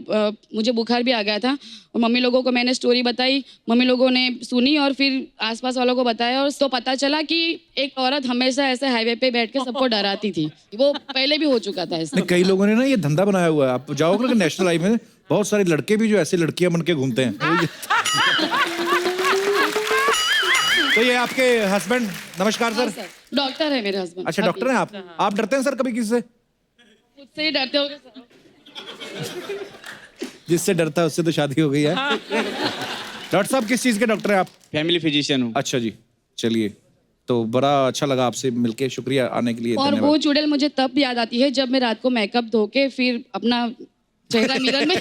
मुझे बुखार भी आ गया था। और मम्मी लोगों को मैंने स्टोरी बताई, मम्मी लोगों ने सुनी और फिर आसपास वालों को बताया, और तो पता चला कि एक औरत हमेशा ऐसे हाईवे पे बैठ के सबको डराती थी। वो पहले भी हो चुका था ऐसा। नहीं, कई लोगों ने ना ये धंधा बनाया हुआ है। आप जाओगे ना नेशनल हाईवे में, बहुत सारे लड़के भी जो ऐसे लड़कियां बन के घूमते हैं। तो ये आपके हस्बैंड, नमस्कार हाँ सर। सर, डॉक्टर है मेरे हस्बैंड। अच्छा, डॉक्टर हैं आप डरते हैं सर कभी किसी से? मुझसे ही डरते होगे सर। जिससे डरता है उससे तो शादी हो गई है। डॉक्टर साहब किस चीज के डॉक्टर हैं आप? फैमिली फिजिशियन हूँ। अच्छा जी, चलिए, तो बड़ा अच्छा लगा आपसे मिलके, शुक्रिया आने के लिए। और धन्यवाद। वो चुड़ैल मुझे तब याद आती है जब मैं रात को मेकअप धो के फिर अपना चेहरा मिरर में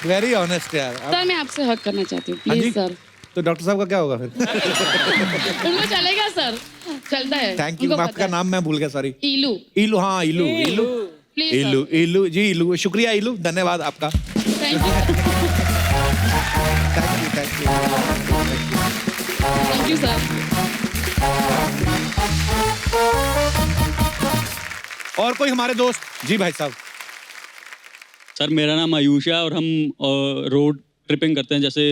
वेरी ऑनेस्ट यार। सर मैं आपसे हक करना चाहती हूँ हाँ जी? Please sir. तो डॉक्टर साहब का क्या होगा फिर? उनको चलेगा सर, चलता है। Thank you. उनको आपका पता है। नाम मैं भूल गया, सॉरी। ईलू। इलू, हाँ इलू, इलू, प्लीज इलू, इलू जी, इलू, शुक्रिया इलू, धन्यवाद आपका। Thank you thank you sir. और कोई हमारे दोस्त? जी भाई साहब। सर मेरा नाम आयुष है और हम रोड ट्रिपिंग करते हैं। जैसे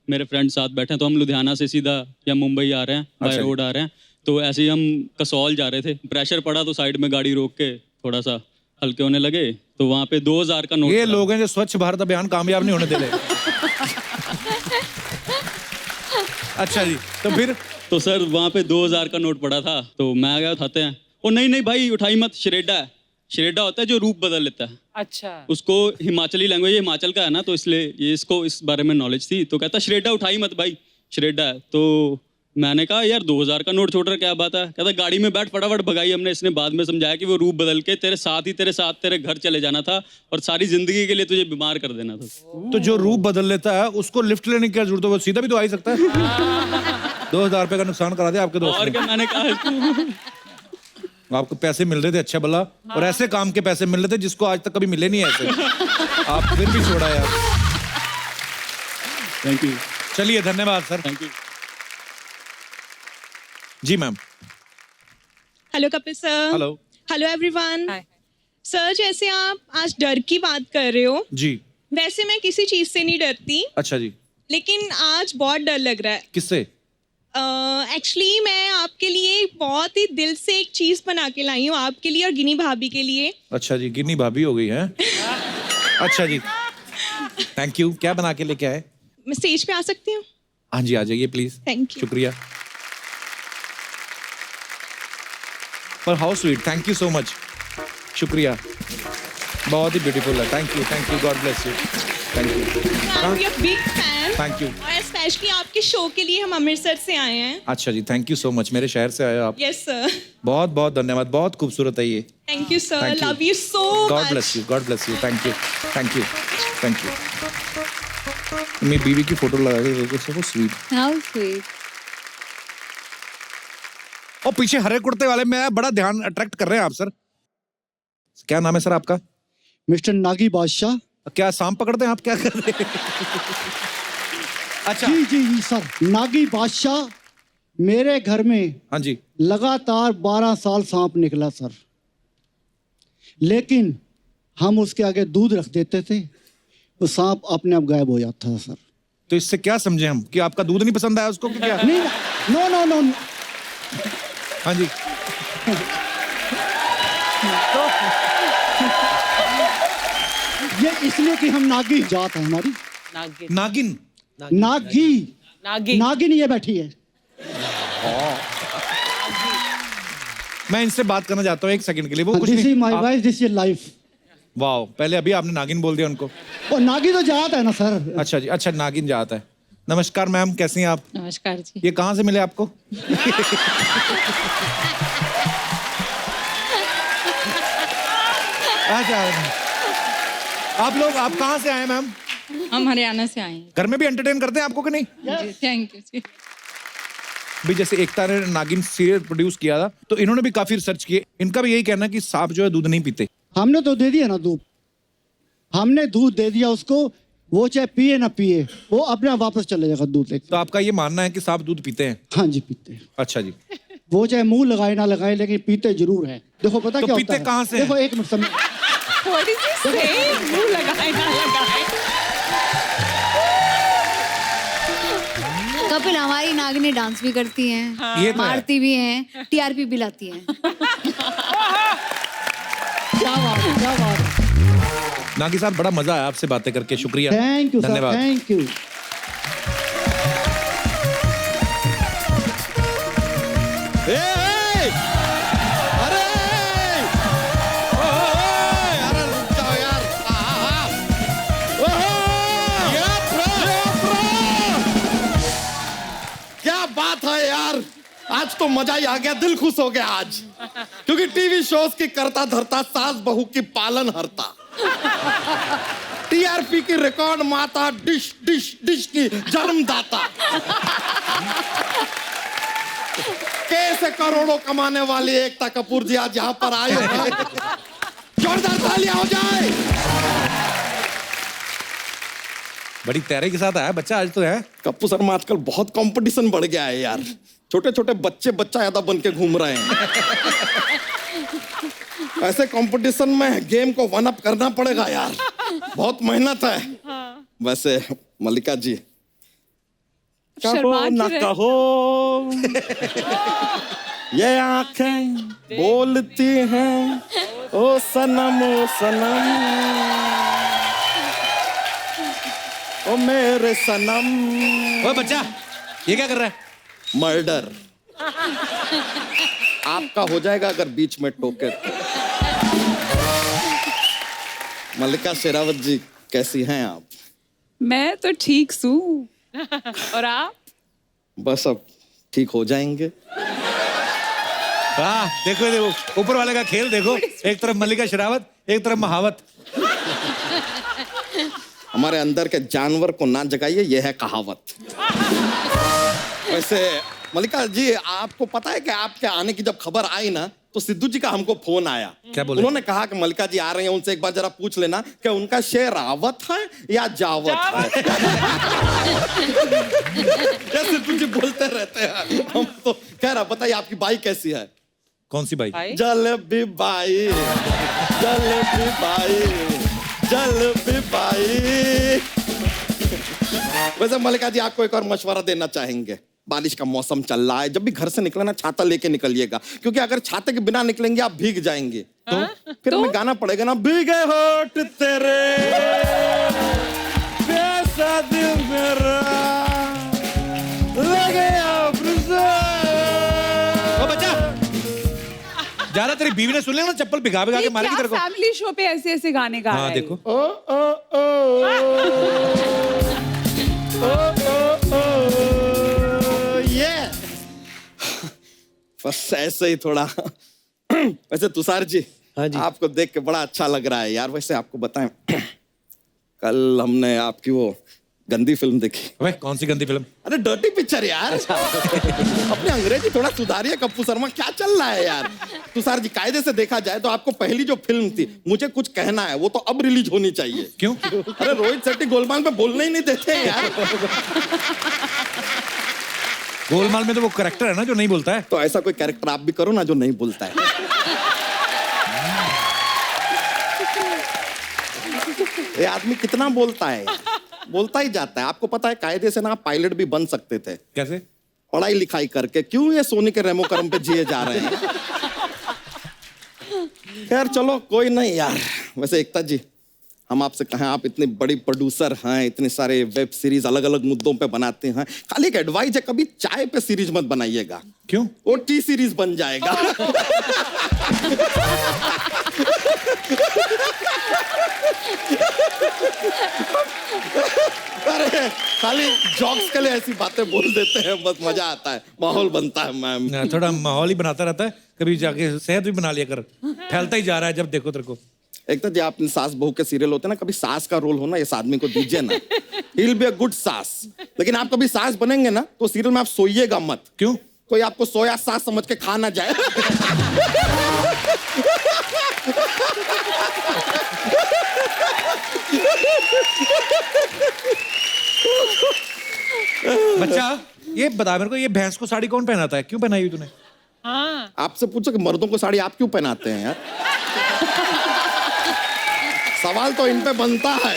मेरे फ्रेंड साथ बैठे हैं, तो हम लुधियाना से सीधा या मुंबई आ रहे हैं, बाय अच्छा। रोड आ रहे हैं। तो ऐसे ही हम कसौल जा रहे थे, प्रेशर पड़ा तो साइड में गाड़ी रोक के थोड़ा सा हल्के होने लगे, तो वहाँ पे 2000 का नोट। ये लोग हैं जो स्वच्छ भारत अभियान कामयाब नहीं होने दे रहे। अच्छा जी, तो फिर तो सर वहाँ पे 2000 का नोट पड़ा था, तो मैं आ गया उठाते हैं, ओ नहीं भाई उठाई मत, श्रेडा है। श्रेडा होता है जो रूप बदल लेता है। अच्छा। उसको हिमाचली लैंग्वेज, हिमाचल का है ना, तो इसलिए ये इसको इस बारे में नॉलेज थी, तो कहता श्रेडा उठाई मत भाई, श्रेडा है। तो मैंने कहा यार 2000 का नोट छोड़ रहा, क्या बात है? कहता गाड़ी में बैठ, फटाफट भगाई हमने। इसने बाद में समझाया कि वो रूप बदल के तेरे साथ तेरे घर चले जाना था और सारी जिंदगी के लिए तुझे बीमार कर देना था। तो जो रूप बदल लेता है उसको लिफ्ट लेने की क्या जरूरत है, वो सीधा भी तो आ ही सकता है। 2000 रुपए का नुकसान करा दिया आपके दोस्त और ने। क्या मैंने कहा इसको। आपको पैसे मिल रहे थे अच्छा भला, और ऐसे काम के पैसे मिल रहे थे जिसको आज तक कभी मिले नहीं ऐसे। आप फिर भी छोड़ा यार। Thank you. चलिए धन्यवाद सर। Thank you. जी ma'am. Hello Kapil sir. Hello. Hello everyone. Sir जैसे आप आज डर की बात कर रहे हो, जी वैसे मैं किसी चीज से नहीं डरती, अच्छा जी। लेकिन आज बहुत डर लग रहा है। किससे? एक्चुअली मैं आपके लिए बहुत ही दिल से एक चीज बना के लाई हूँ, आपके लिए और गिनी भाभी के लिए। अच्छा जी, गिन्नी भाभी हो गई है। अच्छा जी, थैंक यू। क्या बना के लेके आए? मैं स्टेज पे आ सकती हूँ? हाँ जी आ जाइए प्लीज। Thank you. शुक्रिया। पर how sweet, thank you so much. शुक्रिया, बहुत ही ब्यूटीफुल है। Thank you, God bless you. Thank you. Big fan. Thank you. और स्पेशली आपके शो के लिए हम अमृतसर से आए हैं। अच्छा जी, थैंक यू सो मच। मेरे शहर से आए आप। Yes sir. बहुत बहुत धन्यवाद, बहुत खूबसूरत है ये। Thank you sir, Thank you. Love you so God much. Bless you, God bless you. Thank you, thank you, thank you. मेरी बीवी की फोटो लगा के देखो, सो स्वीट। How sweet. और पीछे हरे कुर्ते वाले में बड़ा ध्यान अट्रैक्ट कर रहे हैं आप सर। क्या नाम है सर आपका? मिस्टर नागी बादशाह। क्या सांप पकड़ते हैं आप, क्या कर रहे हैं? अच्छा जी जी जी सर, नागी बादशाह। मेरे घर में हाँ जी लगातार 12 साल सांप निकला सर, लेकिन हम उसके आगे दूध रख देते थे तो सांप अपने आप गायब हो जाता था सर। तो इससे क्या समझे हम कि आपका दूध नहीं पसंद आया उसको कि क्या? नहीं, नो नो नो। हाँ जी। ये इसलिए कि हम नागी जात है हमारी। नागिन। नागिन ये बैठी है। मैं इनसे बात करना चाहता हूँ एक सेकंड के लिए। वो कुछ दिस नहीं। Is my wife, this is life. वाह, पहले अभी आपने नागिन बोल दिया उनको। वो नागी तो जात है ना सर। अच्छा जी, अच्छा नागिन जाता है। नमस्कार मैम, कैसी हैं आप? नमस्कार जी। ये कहाँ से मिले आपको? अच्छा, आप कहाँ से आए मैम? हम हरियाणा से आए हैं। घर में भी एंटरटेन करते हैं आपको कि नहीं? थैंक यू जी। भी जैसे एकता ने नागिन सीरियल प्रोड्यूस किया था, तो इन्होंने भी काफी रिसर्च किए। इनका भी यही कहना है कि सांप जो है दूध नहीं पीते। हमने तो दे दिया ना दूध, हमने दूध दे दिया उसको, वो चाहे पिए ना पिए, वो अपने आप वापस चले जाएगा दूध लेके। तो आपका ये मानना है कि सांप दूध पीते हैं? हाँ जी पीते हैं। अच्छा जी। वो चाहे मुंह लगाए ना लगाए, लेकिन पीते जरूर है। देखो पता तो क्या पीते होता है? कहाँ से देखो हैं? एक मिनट समय। What is this saying? मुंह लगाए ना लगाए। कपिल, हमारी नागिनी डांस भी करती हैं, ये तो है। मारती भी हैं, टीआरपी भी लाती हैं। क्या बात है, क्या बात है। नागी साहब, बड़ा मजा आया आपसे बातें करके। शुक्रिया, थैंक यू सर, धन्यवाद। Thank you. अरे रुक जाओ यार। क्या बात है यार, आज तो मजा ही आ गया, दिल खुश हो गया आज, क्योंकि टीवी शोज की करता धरता सास बहू की पालन हरता, टीआरपी की रिकॉर्ड माता, डिश डिश डिश की जन्मदाता, कैसे करोड़ों कमाने वाली एकता कपूर जी आज यहाँ पर आए हैं। जोरदार तालियां हो जाए। बड़ी तैयारी के साथ आया बच्चा आज तो है। कप्पू शर्मा, आजकल बहुत कंपटीशन बढ़ गया है यार, छोटे छोटे बच्चे बच्चा ज्यादा बन के घूम रहे हैं। ऐसे कंपटीशन में गेम को वन अप करना पड़ेगा यार, बहुत मेहनत है। वैसे मल्लिका जी, कहो न कहो ये आंखें बोलती हैं, ओ सनम ओ सनम, ओ मेरे सनम। ओए बच्चा, ये क्या कर रहा है? मर्डर आपका हो जाएगा अगर बीच में टोके। मल्लिका शेरावत जी कैसी हैं आप? मैं तो ठीक हूँ। और आप? बस अब ठीक हो जाएंगे। वाह, देखो देखो ऊपर वाले का खेल देखो, एक तरफ मल्लिका शेरावत, एक तरफ महावत। हमारे अंदर के जानवर को ना जगाइए, यह है कहावत। वैसे मल्लिका जी, आपको पता है कि आपके आने की जब खबर आई ना, तो सिद्धू जी का हमको फोन आया। क्या बोले? उन्होंने कहा कि मल्लिका जी आ रही हैं, उनसे एक बार जरा पूछ लेना कि उनका शेरावत है या जावत है। क्या सिद्धू जी बोलते रहते हैं, हम तो कह रहा। बताइए आपकी बाई कैसी है? कौन सी बाई? जलेबी बाई, जलेबी बाई, जलेबी बाई। वैसे मल्लिका जी आपको एक और मशवरा देना चाहेंगे। बारिश का मौसम चल रहा है, जब भी घर से निकले ना छाता लेके निकलिएगा, क्योंकि अगर छाते के बिना निकलेंगे आप भीग जाएंगे। तो फिर हमें गाना पड़ेगा ना, भीगे होठ तेरे कैसा दिल मेरा लगे ओ बच्चा, जा रहा तेरी बीवी ने सुन लिया ना, चप्पल भिगा भिगा के मारेगी तेरे को। फैमिली शो पे ऐसे ऐसे गाने गा रहा हाँ है। देखो। ओ ओ ओ ये बस ऐसे ही थोड़ा। वैसे तुषार जी, हाँ जी। आपको देख के बड़ा अच्छा लग रहा है यार। वैसे आपको बताएं, कल हमने आपकी वो गंदी फिल्म देखी। वे कौन सी गंदी फिल्म? अरे डर्टी पिक्चर यार। अपने अंग्रेजी थोड़ा सुधारिए कप्पू शर्मा, क्या चल रहा है यार। तुषार जी, कायदे से देखा जाए तो आपको पहली जो फिल्म थी मुझे कुछ कहना है, वो तो अब रिलीज होनी चाहिए। क्यों? अरे रोहित शेट्टी गोलमाल में बोलने ही नहीं देते हैं यार। गोलमाल में तो वो कैरेक्टर है ना जो नहीं बोलता है। तो ऐसा कोई कैरेक्टर आप भी करो ना जो नहीं बोलता है। ये आदमी कितना बोलता है, बोलता ही जाता है। आपको पता है कायदे से ना आप पायलट भी बन सकते थे। कैसे? पढ़ाई लिखाई करके। क्यों ये सोनी के रेमो करम पे जिए जा रहे हैं? खैर चलो कोई नहीं यार। वैसे एकता जी, हम आपसे कहें, आप इतनी बड़ी प्रोड्यूसर हैं, इतने सारे वेब सीरीज अलग अलग मुद्दों पे बनाते हैं, खाली एक एडवाइस है, कभी चाय पे सीरीज मत बनाइएगा। क्यों? वो टी सीरीज बन जाएगा। अरे खाली जॉक्स के लिए ऐसी बातें बोल देते हैं, बस मजा आता है, माहौल बनता है मैम। थोड़ा माहौल ही बनाता रहता है, कभी जाके सेहत भी बना लिया कर। फैलता ही जा रहा है जब देखो तेरे को। एक तो जी आपने सास बहू के सीरियल होते हैं ना, कभी सास का रोल हो ना इस आदमी को दीजिए ना, he will be a good सास। लेकिन आप कभी सास बनेंगे ना तो सीरियल में आप सोइएगा मत। क्यों? कोई आपको सोया सास समझ के खा ना जाए। बच्चा ये बता मेरे को, ये भैंस को साड़ी कौन पहनाता है? क्यों पहनाई हुई तूने? हाँ। आपसे पूछो कि मर्दों को साड़ी आप क्यों पहनाते हैं यार। सवाल तो इन पे बनता है।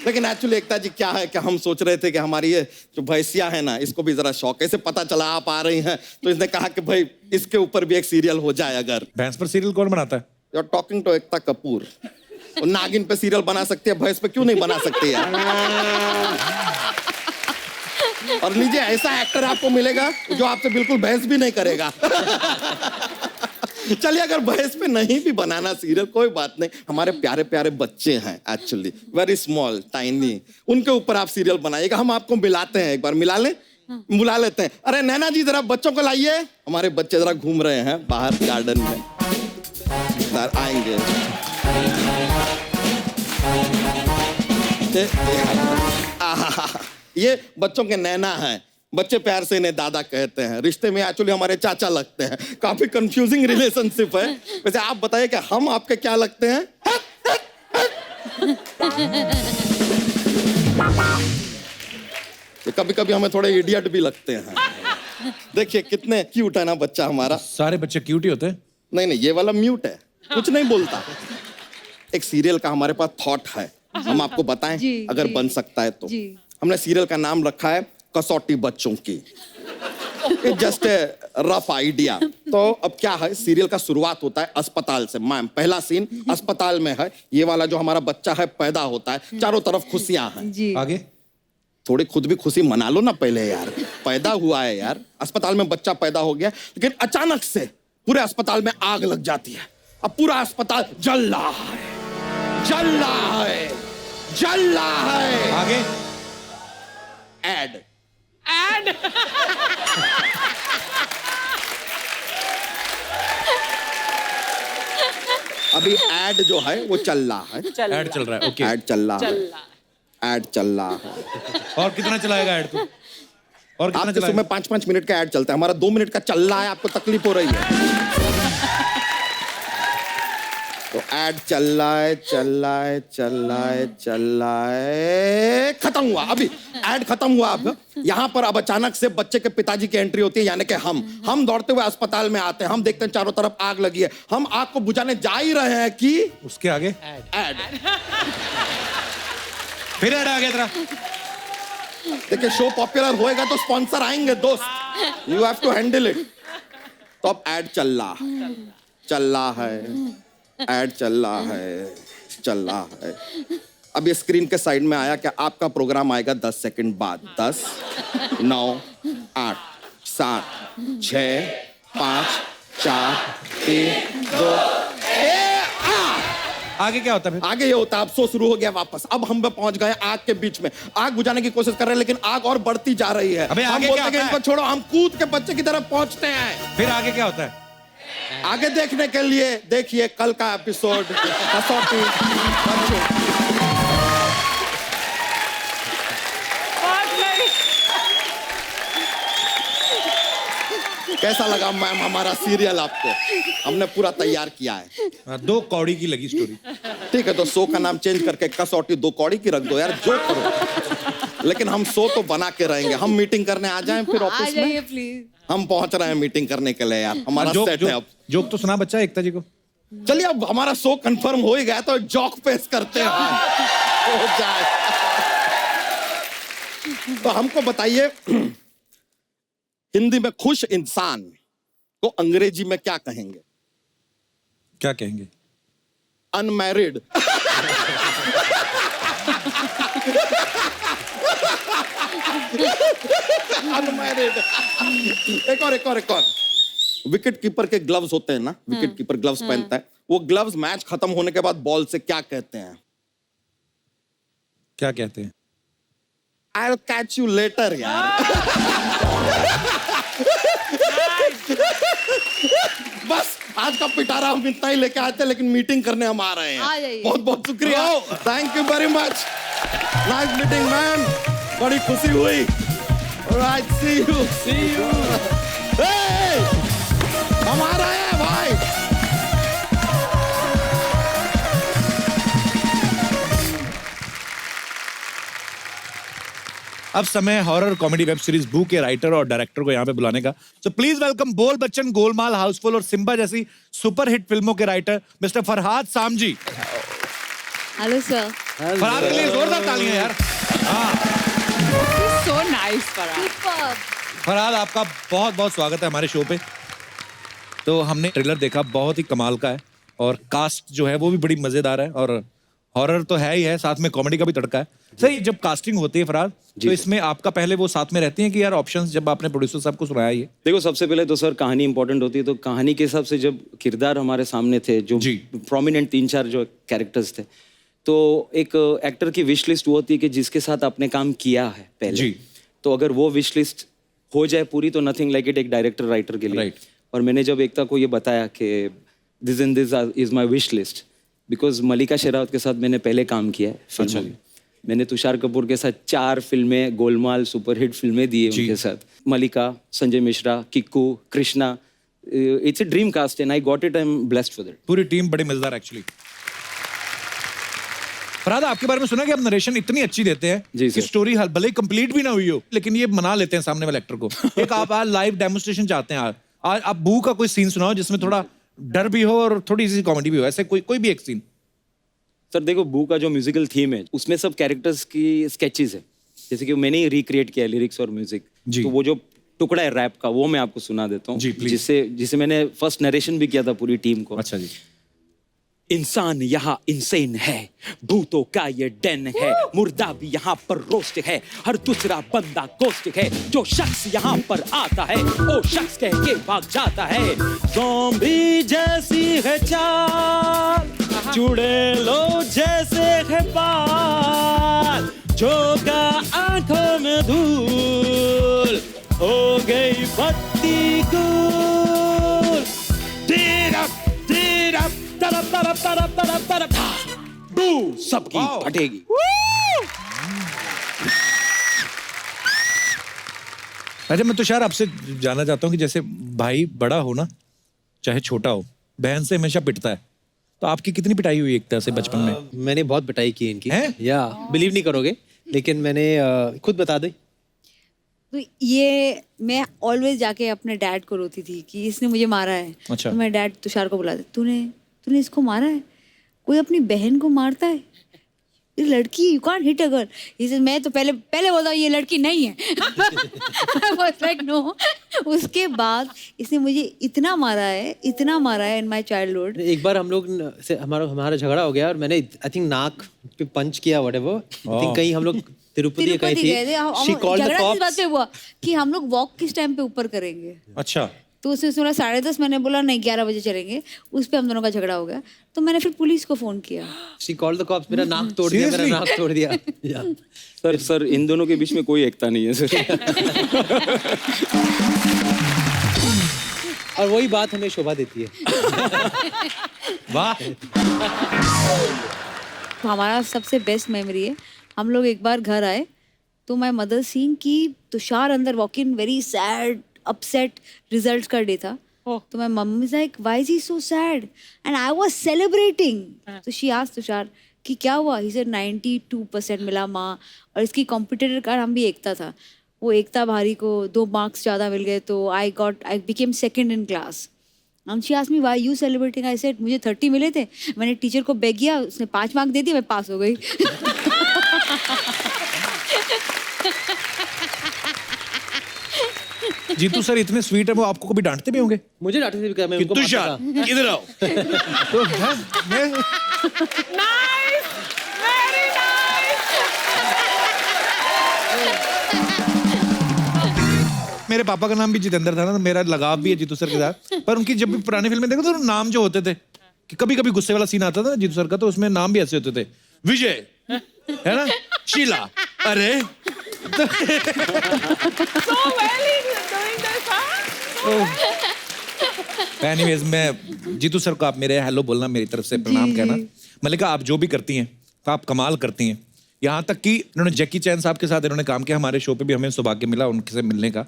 लेकिन एक्चुअली एकता जी क्या है कि हम सोच रहे थे कि हमारी ये जो भैंसिया है ना, इसको भी जरा शौक, ऐसे पता चला आप आ रही हैं तो इसने कहा कि भाई इसके ऊपर भी एक सीरियल हो जाए। अगर भैंस पर सीरियल कौन बनाता है? You are talking to Ekta Kapoor. वो नागिन पे सीरियल बना सकती है, भैंस पे क्यों नहीं बना सकती है? और लीजिए ऐसा एक्टर आपको मिलेगा जो आपसे बिल्कुल बहस भी नहीं करेगा। चलिए अगर बहस पे नहीं भी बनाना सीरियल कोई बात नहीं, हमारे प्यारे प्यारे बच्चे हैं एक्चुअली वेरी स्मॉल टाइनी, उनके ऊपर आप सीरियल बनाइएगा। हम आपको मिलाते हैं, एक बार मिला लें, बुला लेते हैं। अरे नैना जी जरा बच्चों को लाइए, हमारे बच्चे जरा घूम रहे हैं बाहर गार्डन में, सर आएंगे। ये बच्चों के नैना हैं, बच्चे प्यार से इन्हें दादा कहते हैं, रिश्ते में एक्चुअली हमारे चाचा लगते हैं। काफी कंफ्यूजिंग रिलेशनशिप है। वैसे आप बताइए कि हम आपके क्या लगते हैं? कभी कभी हमें थोड़े इडियट भी लगते हैं। देखिए कितने क्यूट है ना बच्चा हमारा। सारे बच्चे क्यूट ही होते हैं? नहीं नहीं, ये वाला म्यूट है, कुछ नहीं बोलता। एक सीरियल का हमारे पास थॉट है, हम आपको बताएं अगर बन सकता है तो। हमने सीरियल का नाम रखा है कसौटी बच्चों की। Just rough idea. तो अब क्या है, सीरियल का शुरुआत होता है अस्पताल से। मैम पहला सीन अस्पताल में है, ये वाला जो हमारा बच्चा है पैदा होता है, चारों तरफ खुशियां हैं। आगे थोड़ी खुद भी खुशी मना लो ना पहले यार। पैदा हुआ है यार, अस्पताल में बच्चा पैदा हो गया, लेकिन अचानक से पूरे अस्पताल में आग लग जाती है। अब पूरा अस्पताल जल रहा है, जल रहा है, जल रहा है। आगे एड एड अभी एड जो है वो चल रहा है, ऐड चल रहा है। ओके, एड चल रहा है, एड चल रहा है। और कितना चलाएगा ऐड तू? और कितना आपके चलाएगा? सुबह 5-5 मिनट का ऐड चलता है, हमारा 2 मिनट का चल रहा है, आपको तकलीफ हो रही है। तो ऐड चल रहा है, चल रहा है, चल रहा है, चल रहा है, खत्म हुआ। अभी ऐड खत्म हुआ। अब यहाँ पर अब अचानक से बच्चे के पिताजी की एंट्री होती है, यानी कि हम दौड़ते हुए अस्पताल में आते हैं। हम देखते हैं चारों तरफ आग लगी है, हम आग को बुझाने जा ही रहे हैं कि उसके आगे ऐड फिर ऐड आ गया तेरा। देखिए, शो पॉपुलर होएगा तो स्पॉन्सर आएंगे दोस्त, you have to handle it. तो अब ऐड चल रहा है, ऐड चल रहा है, चल रहा है। अब ये स्क्रीन के साइड में आया कि आपका प्रोग्राम आएगा 10 सेकंड बाद। 10, 9, 8, 7, 6, 5, 4, 3, 2, आगे क्या होता है फिर? आगे ये होता है, अब शो शुरू हो गया वापस। अब हम पहुंच गए आग के बीच में, आग बुझाने की कोशिश कर रहे हैं, लेकिन आग और बढ़ती जा रही है। अबे हम आगे बोलते क्या हैं कि होता है? इनको छोड़ो, हम कूद के बच्चे की तरफ पहुंचते हैं। फिर आगे क्या होता है? आगे देखने के लिए देखिए कल का एपिसोड कसौटी बच्चों। कैसा लगा मैम हमारा सीरियल आपको? हमने पूरा तैयार किया है। 2 कौड़ी की लगी स्टोरी। ठीक है, तो शो का नाम चेंज करके कसौटी 2 कौड़ी की रख दो यार, जो करो। लेकिन हम शो तो बना के रहेंगे। हम मीटिंग करने आ जाएं फिर आ ऑफिस जाइए में। प्लीज। हम पहुंच रहे हैं मीटिंग करने के लिए यार, हमारा सेट है अब। जोक तो सुना बच्चा एकता जी को। चलिए, अब हमारा शो कंफर्म हो ही गया तो जोक पेश करते हैं, हो जाए। तो हमको बताइए, हिंदी में खुश इंसान को अंग्रेजी में क्या कहेंगे? क्या कहेंगे? अनमैरिड। अनमैरिड। एक और। विकेट कीपर के ग्लव्स होते हैं ना, विकेट कीपर ग्लव्स पहनता है, वो ग्लव्स मैच खत्म होने के बाद बॉल से क्या कहते हैं? क्या कहते हैं? I'll catch you later यार। बस आज का पिटारा हम इतना ही लेके आते हैं, लेकिन मीटिंग करने हम आ रहे आ हैं। जाइए। बहुत बहुत शुक्रिया, thank you very much, nice meeting man, बड़ी खुशी हुई। Alright, see you. हम आ रहे हैं भाई। अब समय हॉरर कॉमेडी वेब सीरीज बू के राइटर और डायरेक्टर को यहाँ पे बुलाने का। सो प्लीज वेलकम बोल बच्चन, गोलमाल, हाउसफुल और सिम्बा जैसी सुपरहिट फिल्मों के writer mister Farhad Samji. Hello sir. Farhad के लिए जोरदार तालियां यार। So nice Farhad. फरहाद, आपका बहुत बहुत स्वागत है हमारे शो पे। तो हमने ट्रेलर देखा, बहुत ही कमाल का है और कास्ट जो है वो भी बड़ी मजेदार है और हॉरर तो है ही है, साथ में कॉमेडी का भी तड़का है। सही, जब कास्टिंग होती है फरहाद, तो इसमें आपका पहले वो साथ में रहती है कि यार ऑप्शंस, जब आपने प्रोड्यूसर साहब को सुनाया ये? देखो, सबसे पहले तो सर कहानी इंपॉर्टेंट होती है, तो कहानी के हिसाब से जब किरदार हमारे सामने थे, जो प्रोमिनेंट 3-4 जो कैरेक्टर्स थे, तो एक एक्टर की विश लिस्ट वो होती है कि जिसके साथ आपने काम किया है पहले। तो अगर वो विश लिस्ट हो जाए पूरी तो नथिंग लाइक इट एक डायरेक्टर राइटर के लिए। और मैंने जब एकता को ये बताया कि this and this is my wish list, because Mallika Sherawat के साथ मैंने पहले काम किया है फिल्मों में। मैंने तुषार कपूर के साथ 4 फिल्में, गोलमाल, सुपरहिट फिल्में दी है उनके साथ। Mallika, Sanjay Mishra, Kiku, Krishna, it's a dream cast and I got it, I am blessed for that. पूरी टीम बड़ी मजेदार एक्चुअली। फरहाद, आपके बारे में सुना कि आप नरेशन इतनी अच्छी देते हैं कि स्टोरी भले ही कंप्लीट भी ना हुई हो, लेकिन ये मना लेते हैं सामने वाले एक्टर को। एक आप आज लाइव डेमोन्स्ट्रेशन चाहते हैं, आज आप बू का कोई सीन सुनाओ जिसमें थोड़ा डर भी हो और थोड़ी सी कॉमेडी भी हो, ऐसे कोई भी एक सीन। सर देखो, बू का जो म्यूजिकल थीम है उसमें सब कैरेक्टर्स की स्केचेस है, जैसे कि मैंने ही रिक्रिएट किया लिरिक्स और म्यूजिक। तो वो जो टुकड़ा है रैप का वो मैं आपको सुना देता हूँ, जिससे मैंने फर्स्ट नरेशन भी किया था पूरी टीम को। अच्छा जी। इंसान यहाँ इंसेन है, भूतों का ये डेन है, मुर्दा भी यहाँ पर रोस्ट है, हर दूसरा बंदा गोस्ट है, जो शख्स यहाँ पर आता है वो शख्स कह के भाग जाता है। ज़ॉम्बी जैसी है चाल, चुड़ैलों जैसे है बाल, झोंका आंखों में धूल, हो गई बत्ती गुल, धीरप धीरप तरप तरप तरप तरप तरप, बू सबकी फटेगी। अच्छा, मैं तुषार आपसे जानना चाहता हूँ कि जैसे भाई बड़ा हो ना, चाहे छोटा हो, बहन से हमेशा पिटता है, तो आपकी कितनी पिटाई हुई एक तरह से बचपन में? मैंने बहुत पिटाई की इनकी। हैं? या बिलीव नहीं करोगे, लेकिन मैंने खुद बता दे। तो ये मैं ऑलवेज जाके अपने डैड को रोती थी कि इसने मुझे मारा है। अच्छा। तो मैं डैड तुषार को बुलाती, तूने इसको मारा है? कोई अपनी बहन को मारता है? ये लड़की, you can't hit a girl. इसे मैं तो पहले बोलता हूँ ये लड़की नहीं है। I was like, no. उसके बाद इसने मुझे इतना मारा है इन माय चाइल्डहुड। एक बार हम लोग से हमारा झगड़ा हो गया और मैंने आई थिंक नाक पे पंच किया, व्हाटएवर। आई थिंक कहीं हम लोग तिरुपति गए गए थे। थे। She called the झगड़ा किस बात cops। पे हुआ कि हम लोग वॉक किस टाइम पे ऊपर करेंगे। अच्छा। तो उसने सुना 10:30, मैंने बोला नहीं 11 बजे चलेंगे। उस पे हम दोनों का झगड़ा हो गया, तो मैंने फिर पुलिस को फोन किया। She called the cops। मेरा नाक तोड़ दिया, मेरा नाक तोड़ दिया। सर इन दोनों के बीच में कोई एकता नहीं है सर। और वही बात हमें शोभा देती है। वाह। तो हमारा सबसे बेस्ट मेमोरी है, हम लोग एक बार घर आए तो माय मदर सीइंग कि तुषार अंदर walk in very sad, upset, results का डे था। तो my mummy is like why is he so sad and I was celebrating. तो शी आस्क्ड तुषार कि क्या हुआ? ही सेड 92% मिला माँ, और इसकी कॉम्पिटिटर का नाम भी एकता था। वो एकता भारी को 2 मार्क्स ज़्यादा मिल गए, तो I became second in class. And she asked me why you celebrating? I said मुझे 30 मिले थे, मैंने टीचर को बेग किया, उसने 5 मार्क दे दिए, मैं पास हो गई। जीतू सर इतने स्वीट है, वो आपको कभी डांटते भी होंगे? मुझे डांटते थे, मैं उनको तुषार मारता था। इधर आओ। तो मैं नाइस, वेरी नाइस। मेरे पापा का नाम भी जितेंद्र था ना, तो मेरा लगाव भी है जीतू सर के साथ। पर उनकी जब भी पुरानी फिल्में देखो तो नाम जो होते थे, कि कभी कभी गुस्से वाला सीन आता था ना जीतू सर का, तो उसमें नाम भी ऐसे होते थे, विजय है ना, शीला, अरे So well he's doing this, huh? Anyways, मैं जीतू सर को आप मेरे हेलो बोलना, मेरी तरफ से प्रणाम कहना। मल्लिका, आप जो भी करती हैं तो आप कमाल करती हैं। यहाँ तक कि इन्होंने जैकी चैन साहब के साथ इन्होंने काम किया, हमारे शो पे भी हमें सौभाग्य मिला उनसे मिलने का।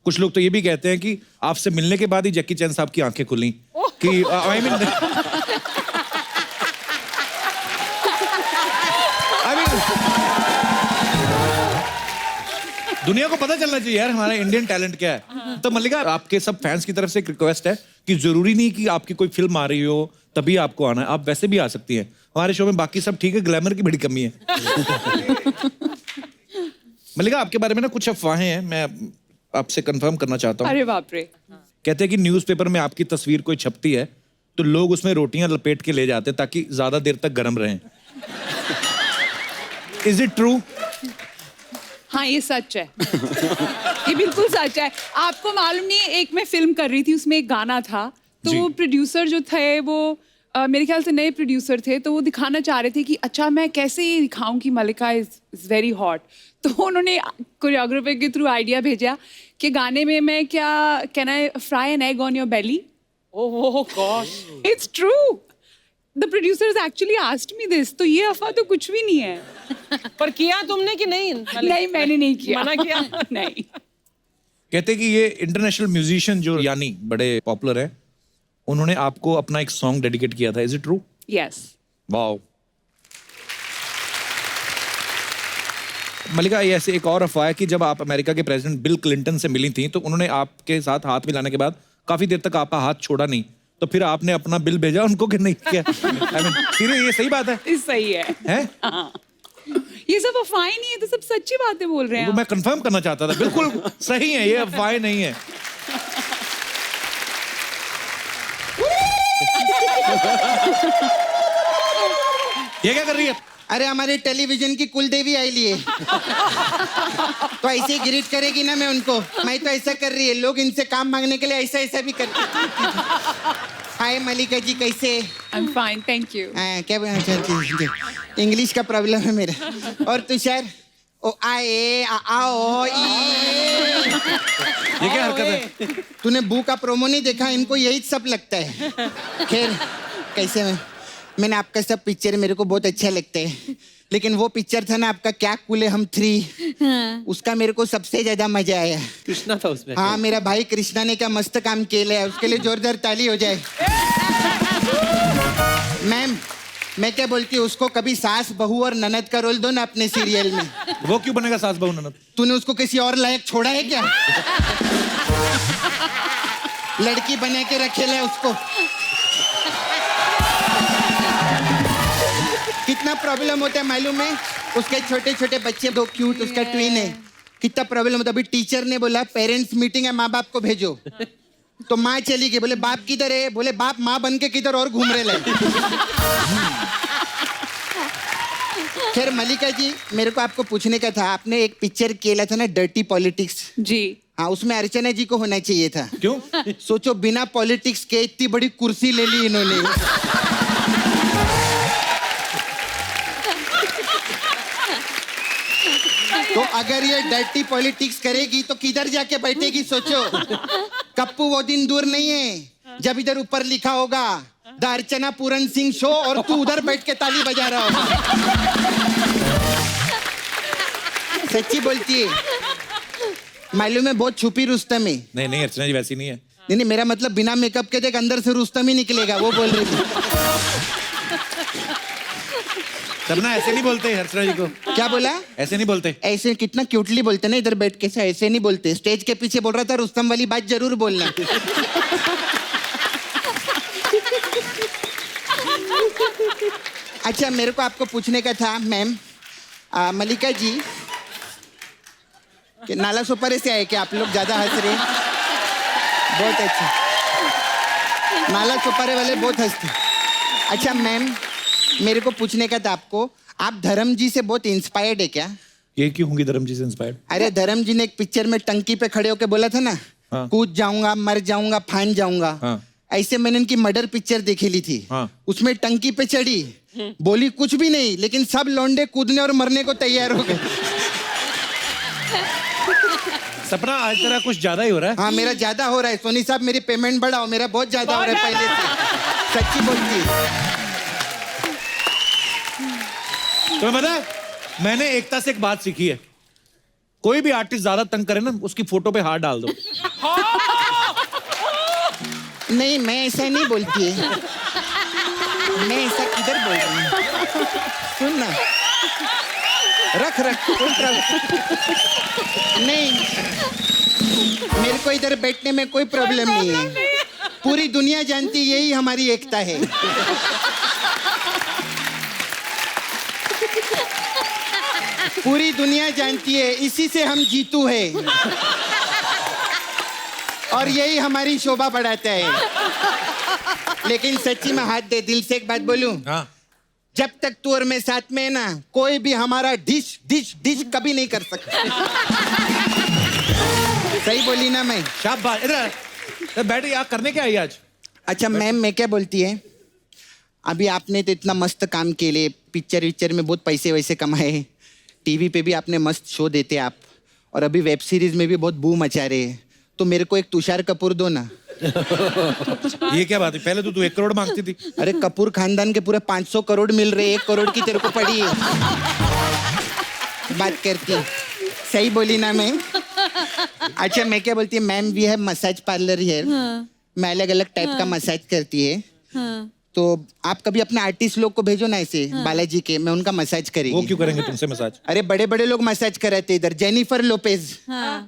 कुछ लोग तो ये भी कहते हैं कि आपसे मिलने के बाद ही जैकी चैन साहब की आंखें खुली कि आई मीन दुनिया को पता चलना चाहिए यार हमारा इंडियन टैलेंट क्या है। तो मल्लिका, आपके सब फैंस की तरफ से एक रिक्वेस्ट है कि जरूरी नहीं कि आपकी कोई फिल्म आ रही हो तभी आपको आना है, आप वैसे भी आ सकती हैं हमारे शो में। बाकी सब ठीक है, ग्लैमर की बड़ी कमी है। मल्लिका, आपके बारे में ना कुछ अफवाहें हैं, मैं आपसे कंफर्म करना चाहता हूँ। अरे बाप रे। कहते हैं कि न्यूज़पेपर में आपकी तस्वीर कोई छपती है तो लोग उसमें रोटियां लपेट के ले जाते हैं ताकि ज्यादा देर तक गर्म रहें। Is it true? हाँ, ये सच है। ये बिल्कुल सच है। आपको मालूम नहीं है, एक मैं फिल्म कर रही थी, उसमें एक गाना था, तो वो प्रोड्यूसर जो थे वो मेरे ख्याल से नए प्रोड्यूसर थे, तो वो दिखाना चाह रहे थे कि अच्छा मैं कैसे ये दिखाऊं कि मल्लिका इज वेरी हॉट। तो उन्होंने कोरियोग्राफर के थ्रू आइडिया भेजा कि गाने में मैं क्या can I fry an egg on your belly. Oh gosh, it's true. The producers actually asked me this, तो ये अफवाह तो कुछ भी नहीं है। पर किया तुमने कि नहीं? नहीं, मैंने नहीं किया। मना किया? नहीं। कहते हैं कि ये इंटरनेशनल म्यूजिशियन जो यानी बड़े पॉपुलर है, उन्होंने आपको अपना एक सॉन्ग डेडिकेट किया था। Is it true? Yes. Wow. Mallika, ये ऐसे एक और अफवाह है कि जब आप अमेरिका के प्रेसिडेंट बिल क्लिंटन से मिली थी तो उन्होंने आपके साथ हाथ मिलाने के बाद काफी देर तक आपका हाथ छोड़ा नहीं, तो फिर आपने अपना बिल भेजा उनको कि नहीं किया? I mean, सीरियस, ये सही बात है? सही है। हैं? हाँ। ये सब अफवाहें नहीं है, तो सब सच्ची बातें बोल रहे हैं। वो मैं कंफर्म करना चाहता था, बिल्कुल सही है, ये अफवाह नहीं है। ये क्या कर रही है? अरे हमारे टेलीविजन की कुलदेवी आई लिए तो ऐसे ही ग्रीट करेगी ना मैं उनको। मैं तो ऐसा कर रही है, लोग इनसे काम मांगने के लिए ऐसा ऐसा भी करते। हाय मलिका जी, कैसे? I am fine, thank you. क्या इंग्लिश का प्रॉब्लम है मेरा। और तुषार? ओ आए आओ ये क्या हरकत है? तूने बू का प्रोमो नहीं देखा? इनको यही सब लगता है। खैर कैसे मैंने आपका सब पिक्चर मेरे को बहुत अच्छा लगता है, लेकिन वो पिक्चर था ना आपका क्या कूल है हम 3, उसका मेरे को सबसे ज्यादा मजा आया। कृष्णा था उसमें। हाँ, मेरा भाई कृष्णा ने क्या मस्त काम किया है, उसके लिए जोरदार ताली हो जाए। मैम मैं क्या बोलती हूँ, उसको कभी सास बहू और ननद का रोल दो ना अपने सीरियल में। वो क्यों बनेगा सास बहू ननद? तूने उसको किसी और लायक छोड़ा है क्या? लड़की बना के रखेला है उसको। कितना प्रॉब्लम होता है मालूम है? उसके छोटे छोटे बच्चे, 2 क्यूट, उसका ट्विन है। कितना प्रॉब्लम होता है। अभी टीचर ने बोला पेरेंट्स मीटिंग है, माँ बाप को भेजो। तो माँ चली गई, बोले बाप किधर है? बोले बाप माँ बन के किधर और घूम रहे लाए। खैर मलिका जी, मेरे को आपको पूछने का था, आपने एक पिक्चर किया था ना डर्टी पॉलिटिक्स जी। हाँ, उसमें अर्चना जी को होना चाहिए था। क्यों? सोचो बिना पॉलिटिक्स के इतनी बड़ी कुर्सी ले ली इन्होंने। तो अगर ये डर्टी पॉलिटिक्स करेगी तो किधर जाके बैठेगी सोचो। कप्पू वो दिन दूर नहीं है जब इधर ऊपर लिखा होगा द अर्चना पूरन सिंह शो और तू उधर बैठ के ताली बजा रहा होगा। सच्ची बोलती है, मालूम है बहुत छुपी रुस्तम है। नहीं नहीं, अर्चना जी वैसी नहीं है। नहीं नहीं, मेरा मतलब बिना मेकअप के देख अंदर से रुस्तम ही निकलेगा, वो बोल रही थी। तबना ऐसे नहीं बोलते अर्चना जी को। क्या बोला? ऐसे नहीं बोलते। ऐसे कितना क्यूटली बोलते ना इधर बैठ के, ऐसे नहीं बोलते। स्टेज के पीछे बोल रहा था रुस्तम वाली बात जरूर बोलना। अच्छा, मेरे को आपको पूछने का था मैम, मलिका जी कि नाला सोपारे से आए क्या आप लोग? ज्यादा हंस रहे हैं, बहुत अच्छा। नाला सोपारे वाले बहुत हंसते। अच्छा मैम, मेरे को पूछने का था आपको, आप धर्म जी से बहुत इंस्पायर्ड है क्या? ये क्यों होंगी धर्म जी से इंस्पायर्ड? अरे धर्म जी ने एक पिक्चर में टंकी पे खड़े होके बोला था ना, हाँ। कूद जाऊंगा, मर जाऊंगा, फान जाऊंगा। हाँ। ऐसे मैंने इनकी मर्डर पिक्चर देखी ली थी। हाँ। उसमें टंकी पे चढ़ी, बोली कुछ भी नहीं, लेकिन सब लौंडे कूदने और मरने को तैयार हो गए। सपना आज तेरा कुछ ज्यादा ही हो रहा है। हाँ, मेरा ज्यादा हो रहा है। सोनी साहब मेरी पेमेंट बढ़ाओ, मेरा बहुत ज्यादा हो रहा है पहले से। सच्ची बोलती है। तुम्हें पता है, मैंने एकता से एक बात सीखी है, कोई भी आर्टिस्ट ज्यादा तंग करे ना, उसकी फोटो पे हाथ डाल दो। नहीं, मैं ऐसा नहीं बोलती है। मैं ऐसा किधर बोल रही हूँ? सुन ना, रख कोई प्रॉब्लम नहीं, मेरे को इधर बैठने में कोई प्रॉब्लम नहीं है। पूरी दुनिया जानती यही हमारी एकता है। पूरी दुनिया जानती है, इसी से हम जीतू है और यही हमारी शोभा बढ़ाता है। लेकिन सच्ची में हाथ दे, दिल से एक बात बोलूं, हाँ। जब तक तू और मैं साथ में है ना, कोई भी हमारा डिश डिश डिश कभी नहीं कर सकता। सही बोली ना मैं? शाबाश। इधर बैठ, यहाँ करने क्या आई आज? अच्छा मैम, मैं क्या बोलती है, अभी आपने तो इतना मस्त काम के लिए पिक्चर विक्चर में बहुत पैसे वैसे कमाए, टीवी पे भी आपने मस्त शो देते आप, और अभी वेब सीरीज में भी बहुत बूम मचा रहे हैं, तो मेरे को एक तुषार कपूर दो ना। ये क्या बात है? पहले तो तू 1 करोड़ मांगती थी। अरे कपूर खानदान के पूरे 500 करोड़ मिल रहे, 1 करोड़ की तेरे को पड़ी है। बात करती सही बोली ना मैं? अच्छा मैं क्या बोलती है ma'am, we have massage parlour here. मैं अलग अलग टाइप का मसाज करती है। तो आप कभी अपने आर्टिस्ट लोग को भेजो ना ऐसे, बालाजी के, मैं उनका मसाज करेंगी। वो क्यों करेंगे तुमसे मसाज? अरे बड़े बड़े लोग मसाज कराते इधर, जेनिफर लोपेज,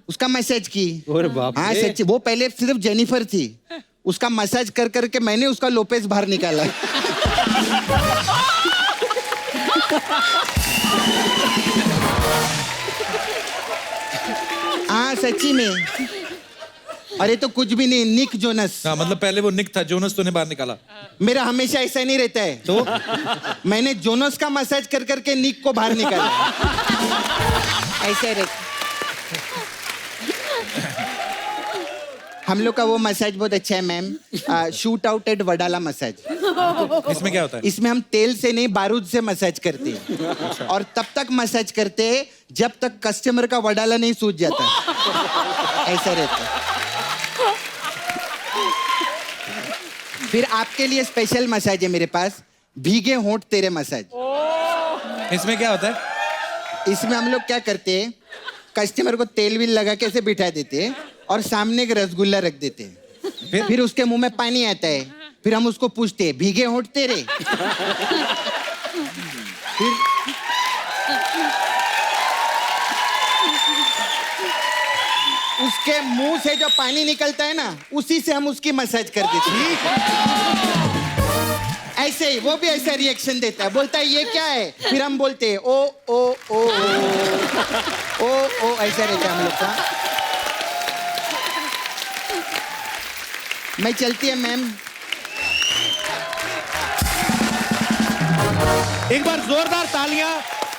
उसका मसाज की। हाँ सच्ची, वो पहले सिर्फ जेनिफर थी, उसका मसाज कर करके मैंने उसका लोपेज बाहर निकाला। हाँ सच्ची में। अरे तो कुछ भी नहीं, निक जोनस। हाँ मतलब पहले वो निक था, जोनस तूने बाहर निकाला। मेरा हमेशा ऐसा नहीं रहता है, तो मैंने जोनस का मसाज कर करके निक को बाहर निकाला। ऐसे रहता। हम लोग का वो मसाज बहुत अच्छा है ma'am, shoot out at Wadala massage. इसमें क्या होता है? इसमें हम तेल से नहीं बारूद से मसाज करते हैं, और तब तक मसाज करते हैं जब तक कस्टमर का वडाला नहीं सूज जाता। ऐसा रहता है। फिर आपके लिए स्पेशल मसाज है मेरे पास, भीगे होंठ तेरे मसाज। इसमें क्या होता है? इसमें हम लोग क्या करते हैं, कस्टमर को तेल विल लगा के ऐसे बिठा देते हैं और सामने एक रसगुल्ला रख देते हैं। फिर उसके मुंह में पानी आता है, फिर हम उसको पूछते हैं भीगे होंठ तेरे। फिर उसके मुंह से जो पानी निकलता है ना, उसी से हम उसकी मसाज कर देते हैं। ऐसे ही वो भी ऐसा रिएक्शन देता है, बोलता है ये क्या है, फिर हम बोलते हैं ओ ओ ओ ओ ओ ओ, ऐसा रहता है हम लोग का। मैं चलती है मैम। एक बार जोरदार तालियां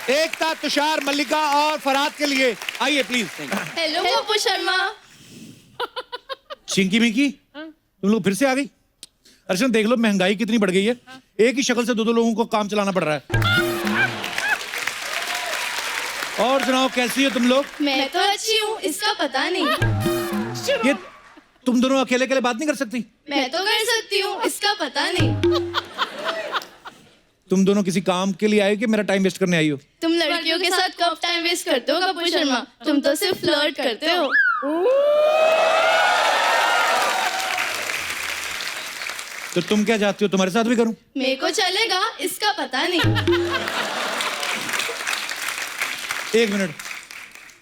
एकता, तुषार, मल्लिका और फरहाद के लिए। आइए प्लीज। हेलो कपूर शर्मा। चिंकी मिंकी तुम लोग फिर से आ गई। अर्चना देख लो महंगाई कितनी बढ़ गई है, एक ही शक्ल से दो लोगों को काम चलाना पड़ रहा है। और सुनाओ कैसी हो तुम लोग? मैं तो अच्छी हूँ, इसका पता नहीं। ये तुम दोनों अकेले अकेले बात नहीं कर सकती? मैं तो कर सकती हूँ, इसका पता नहीं। तुम दोनों किसी काम के लिए आए कि मेरा टाइम वेस्ट करने आई हो? तुम लड़कियों के साथ कब टाइम वेस्ट करते हो कपूर शर्मा? तुम तो सिर्फ फ्लर्ट करते हो। तो तुम क्या चाहती हो, तुम्हारे साथ भी करूं? मेरे को चलेगा, इसका पता नहीं। एक मिनट,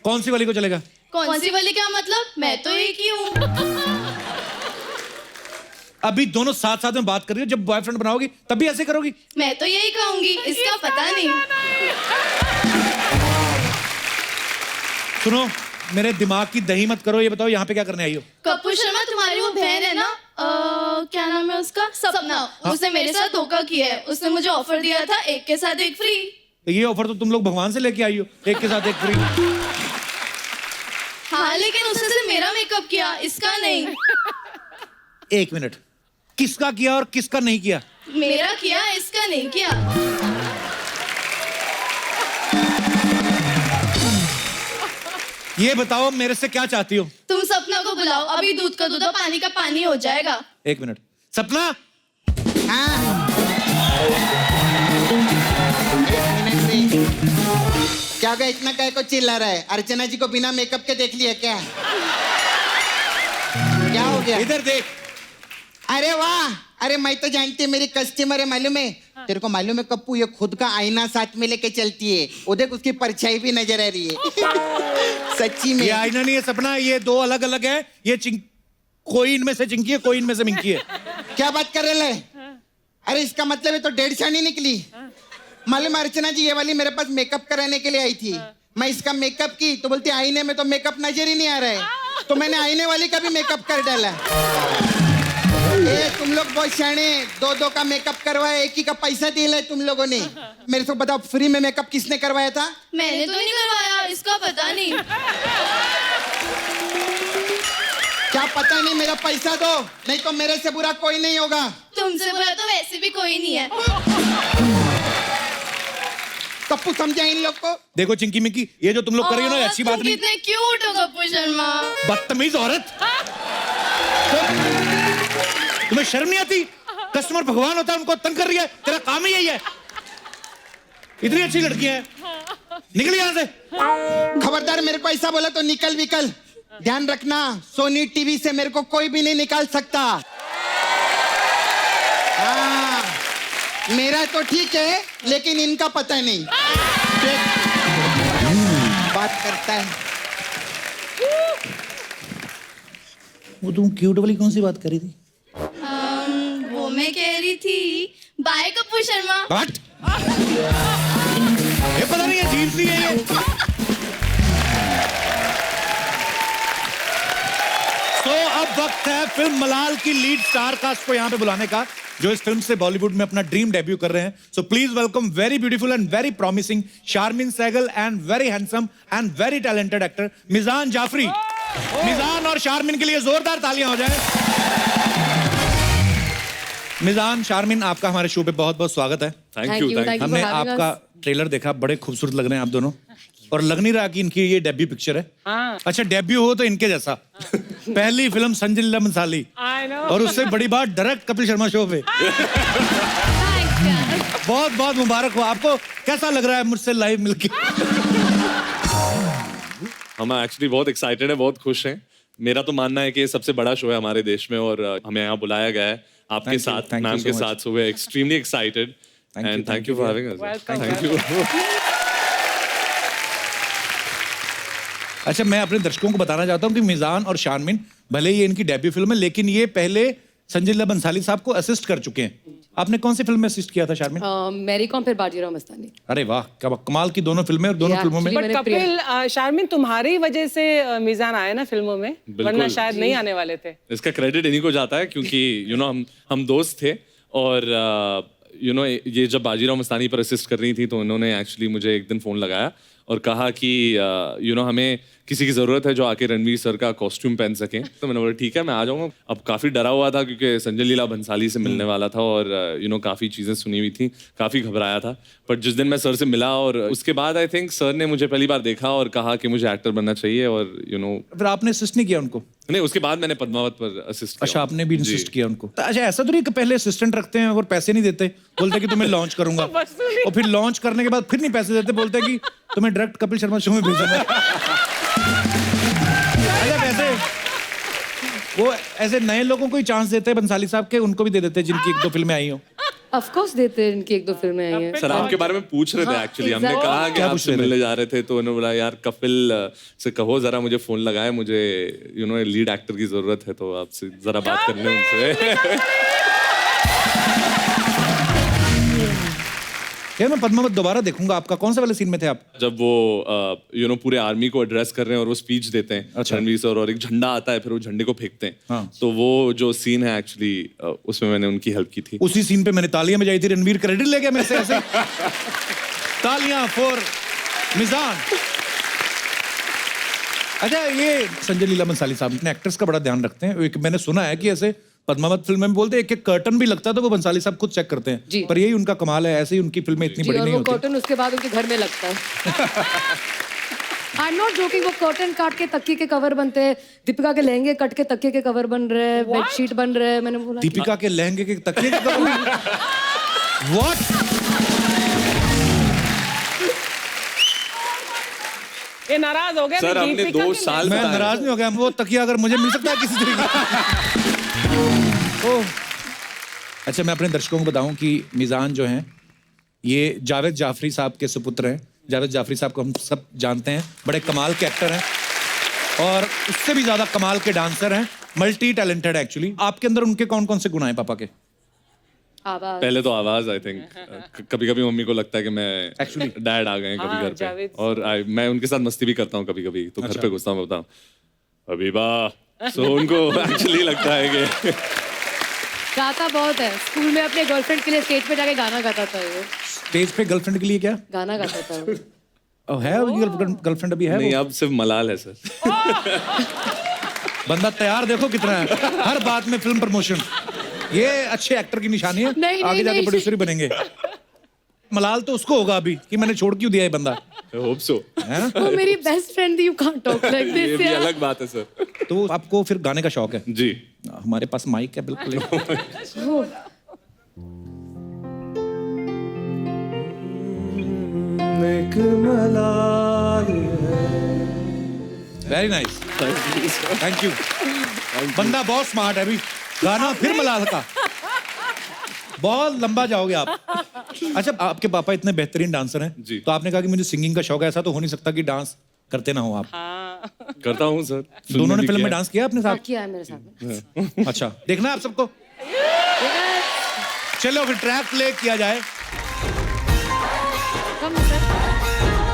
कौन सी वाली को चलेगा? कौन सी वाली क्या मतलब? मैं तो एक ही हूँ। अभी दोनों साथ साथ में बात कर रही हो, जब बॉयफ्रेंड बनाओगी तब भी ऐसे करोगी? मैं तो यही कहूंगी, इसका पता नहीं। सुनो, मेरे दिमाग की दही मत करो। ये बताओ यहाँ पे क्या करने आई हो? कपूर शर्मा तुम्हारी वो बहन है ना, क्या नाम है उसका, सपना। उसने मेरे साथ धोखा किया है। उसने मुझे ऑफर दिया था एक के साथ एक फ्री। तो ये ऑफर तो तुम लोग भगवान से लेके आई हो, एक के साथ एक फ्री। हाँ लेकिन उसने सिर्फ मेरा मेकअप किया, इसका नहीं। एक मिनट, किसका किया और किसका नहीं किया? मेरा किया, इसका नहीं किया। ये बताओ मेरे से क्या चाहती हो? तुम सपना को बुलाओ, अभी दूध का दूध और पानी का पानी हो जाएगा। एक मिनट, सपना। हाँ। क्या हो गया, इतना काहे को चिल्ला रहा है? अर्चना जी को बिना मेकअप के देख लिया क्या? क्या हो गया? इधर देख। अरे वाह, अरे मैं तो जानती है मेरी कस्टमर है, मालूम है तेरे को? मालूम है कप्पू, ये खुद का आईना साथ में लेके चलती है। वो देख उसकी परछाई भी नजर आ रही है। सच्ची में ये आईना नहीं है सपना, ये दो अलग अलग है। ये कोई इनमें से चिंकी है, कोई इनमें से मिंकी है। क्या बात कर रहे ले? अरे इसका मतलब है तो 1.5 छानी निकली। मालूम अर्चना जी, ये वाली मेरे पास मेकअप कराने के लिए आई थी। मैं इसका मेकअप की तो बोलती आईने में तो मेकअप नजर ही नहीं आ रहा है, तो मैंने आईने वाली का भी मेकअप कर डाला। तुम लोग बहुत शाणे, दो का मेकअप करवाया, एक ही का पैसा दिया है तुम लोगों ने। मेरे को बताओ फ्री में मेकअप किसने करवाया था? मैंने तो नहीं करवाया, इसका पता नहीं। क्या पता नहीं? मेरा पैसा दो, नहीं तो मेरे से बुरा कोई नहीं होगा। तुमसे बुरा तो वैसे भी कोई नहीं है। कप्पू समझा इन लोग को? देखो चिंकी मिंकी, ये जो तुम लोग कर रही हो ना अच्छी बात नहीं। कितने क्यूट हो कपूर शर्मा। बदतमीज औरत, तुम्हें शर्म नहीं आती? कस्टमर भगवान होता है, उनको तंग कर रही है। तेरा काम ही यही है। इतनी अच्छी लड़कियां हैं, निकल यहाँ से। खबरदार, मेरे को ऐसा बोला तो निकल विकल। ध्यान रखना, सोनी टीवी से मेरे को कोई भी नहीं निकाल सकता। हाँ, मेरा तो ठीक है, लेकिन इनका पता नहीं। बात करता है। वो तुम क्यूट वाली कौन सी बात कर रही थी? वो मैं कह रही थी बाय कपूर शर्मा। What? ये पता नहीं है, जीन्स नहीं है ये। तो अब अब वक्त है फिल्म मलाल की लीड स्टार कास्ट को यहाँ पे बुलाने का, जो इस फिल्म से बॉलीवुड में अपना ड्रीम डेब्यू कर रहे हैं. So please welcome very beautiful and very promising Sharmin Segal and very handsome and very talented actor Meezaan Jafri. मिजान और शारमीन के लिए जोरदार तालियां हो जाए. मिजान, शारमीन, आपका हमारे शो पे बहुत बहुत स्वागत है. Thank you. हमने आपका ट्रेलर देखा, बड़े खूबसूरत लग रहे हैं आप दोनों, और लग नहीं रहा कि इनकी ये डेब्यू पिक्चर है. अच्छा, डेब्यू हो तो इनके जैसा. पहली फिल्म संजय लीला बंसाली, और उससे बड़ी बात डायरेक्ट कपिल शर्मा शो पे. बहुत बहुत मुबारक हो आपको. कैसा लग रहा है मुझसे लाइव मिलके? हम एक्चुअली बहुत एक्साइटेड है, बहुत खुश हैं. मेरा तो मानना है कि ये सबसे बड़ा शो है हमारे देश में, और हमें यहाँ बुलाया गया है आपके साथ, मैम के साथ. So we are extremely excited and thank you for having us. Thank you. अच्छा, मैं अपने दर्शकों को बताना चाहता हूँ कि मिजान और शारमीन भले ही इनकी डेब्यू फिल्म है, लेकिन ये पहले संजय लीला बंसाली साहब को असिस्ट कर चुके हैं. आपने कौन सी फिल्म में असिस्ट किया था शारमीन? मैरी कॉम, फिर बाजीराव मस्तानी. अरे वाह, क्या कमाल की दोनों फिल्में, और दोनों फिल्मों में. बट कपिल, शारमीन, तुम्हारी वजह से मिजान आए ना फिल्मों में, वरना शायद नहीं आने वाले थे. इसका क्रेडिट इन्हीं को जाता है, क्योंकि यू नो हम दोस्त थे, और यू नो ये जब बाजीराव मस्तानी पर असिस्ट कर रही थी तो उन्होंने एक्चुअली मुझे एक दिन फोन लगाया और कहा कि यू नो हमें किसी की ज़रूरत है जो आके रणवीर सर का कॉस्ट्यूम पहन सकें. तो मैंने बोला ठीक है, मैं आ जाऊँगा. अब काफ़ी डरा हुआ था क्योंकि संजय लीला बंसाली से मिलने वाला था, और यू नो काफ़ी चीज़ें सुनी हुई थी, काफ़ी घबराया था. बट जिस दिन मैं सर से मिला, और उसके बाद आई थिंक सर ने मुझे पहली बार देखा और कहा कि मुझे एक्टर बनना चाहिए, और यू नो. फिर आपने असिस्ट नहीं किया उनको? नहीं, उसके बाद मैंने पद्मावत पर असिस्ट किया. अच्छा, आपने भी असिस्ट किया उनको. अच्छा, ऐसा तो नहीं कि पहले असिस्टेंट रखते हैं और पैसे नहीं देते, बोलते कि तुम्हें लॉन्च करूंगा, और फिर लॉन्च करने के बाद फिर नहीं पैसे देते, बोलते कि तुम्हें डायरेक्ट कपिल शर्मा शो में भेजना. अच्छा, वैसे वो ऐसे नए लोगों को ही चांस देते हैं बंसाली साहब के, उनको भी दे देते हैं जिनकी एक दो फिल्में आई हो? ऑफ कोर्स देते हैं, इनकी एक दो फिल्में आई हैं. सर आपके बारे में पूछ रहे थे एक्चुअली. हमने कहा कि आपसे मिलने जा रहे थे, तो उन्होंने बोला यार कपिल से कहो जरा मुझे फोन लगाए, मुझे यू नो लीड एक्टर की जरूरत है, तो आपसे जरा बात करने उनसे. क्या मैं पद्मावत दोबारा देखूंगा आपका? कौन सा वाले सीन में थे आप? जब वो यू नो पूरे आर्मी को एड्रेस कर रहे हैं और वो स्पीच देते हैं रणवीर सर, और एक झंडा आता है, फिर वो झंडे को फेंकते हैं. हाँ. तो वो जो सीन है एक्चुअली उसमें मैंने उनकी हेल्प की थी. उसी सीन पे मैंने तालियां बजाई थी, रणवीर क्रेडिट ले गया मेरे से ऐसे. तालियां फॉर मिजान. अच्छा, ये संजय लीला बंसाली साहब अपने एक्टर्स का बड़ा ध्यान रखते हैं. एक मैंने सुना है कि ऐसे पद्मावत फिल्म में बोलते हैं एक एक कर्टन भी लगता है तो वो बंसाली साहब खुद चेक करते हैं. पर यही उनका कमाल है, ऐसे ही उनकी फिल्में इतनी बड़ी नहीं होती. कर्टन उसके बाद उनके घर में लगता है. I am not joking. वो कर्टन काट के तकिए के कवर बनते हैं. दीपिका के लहंगे कट के तकिए के कवर बन रहे हैं, बेडशीट बन रहे हैं. मैंने बोला दीपिका के लहंगे के तकिए के कवर? व्हाट? ये नाराज हो गया सर. आपने 2 साल मैं नाराज नहीं हो गया. वो तकिया अगर मुझे मिल सकता है किसी तरीके. अच्छा, मैं अपने दर्शकों को बताऊं कि मिजान जो हैं ये जावेद जाफरी साहब के सुपुत्र हैं. जावेद जाफरी साहब को हम सब जानते हैं, बड़े कमाल के एक्टर हैं, और उससे भी ज्यादा कमाल के डांसर हैं, मल्टी टैलेंटेड एक्चुअली. आपके अंदर उनके कौन कौन से गुण हैं पापा के? आवाज. पहले तो आवाज. आई थिंक कभी कभी मम्मी को लगता है कि मैं एक्चुअली डैड आ गए कभी घर पे, और मैं उनके साथ मस्ती भी करता हूँ कभी कभी. तो घर पे घुसता हूँ, बताऊँ अबीबा. सो उनको एक्चुअली लगता है कि गाता बहुत है. स्कूल में अपने गर्लफ्रेंड के लिए स्टेज पे जाके गाना गाता था. वो स्टेज पे गर्लफ्रेंड के लिए क्या गाना गाता था? है गर्लफ्रेंड अभी है? नहीं, अब सिर्फ मलाल है सर. बंदा तैयार देखो कितना है, हर बात में फिल्म प्रमोशन. ये अच्छे एक्टर की निशानी है. आगे जाके प्रोड्यूसर ही बनेंगे. मलाल तो उसको होगा अभी कि मैंने छोड़ क्यों दिया है बंदा. Hope so. वो मेरी बेस्ट फ्रेंड थी. You can't talk like this. ये भी अलग बात है सर. तो आपको फिर गाने का शौक है? जी. हमारे पास माइक है बिल्कुल. Very nice. Thank you. बंदा बहुत स्मार्ट है. अभी गाना फिर मलाल का. बहुत लंबा जाओगे आप. अच्छा, आपके पापा इतने बेहतरीन डांसर हैं जी. तो आपने कहा कि मुझे सिंगिंग का शौक है. ऐसा तो हो नहीं सकता कि डांस करते ना हो आप. करता हूँ सर. दोनों ने फिल्म में डांस किया अपने साथ? किया है मेरे साथ. अच्छा, देखना है आप सबको. चलो फिर ट्रैक प्ले किया जाए.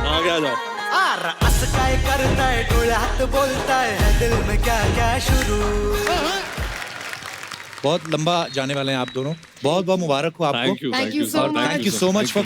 आगे आ जाओ. आर अस काय करताय डोळ्यात बोलताय है दिल में क्या क्या शुरू बहुत लंबा जाने वाले हैं आप दोनों बहुत बहुत मुबारक हो आपको Thank you, thank you, so और much. Thank you so much for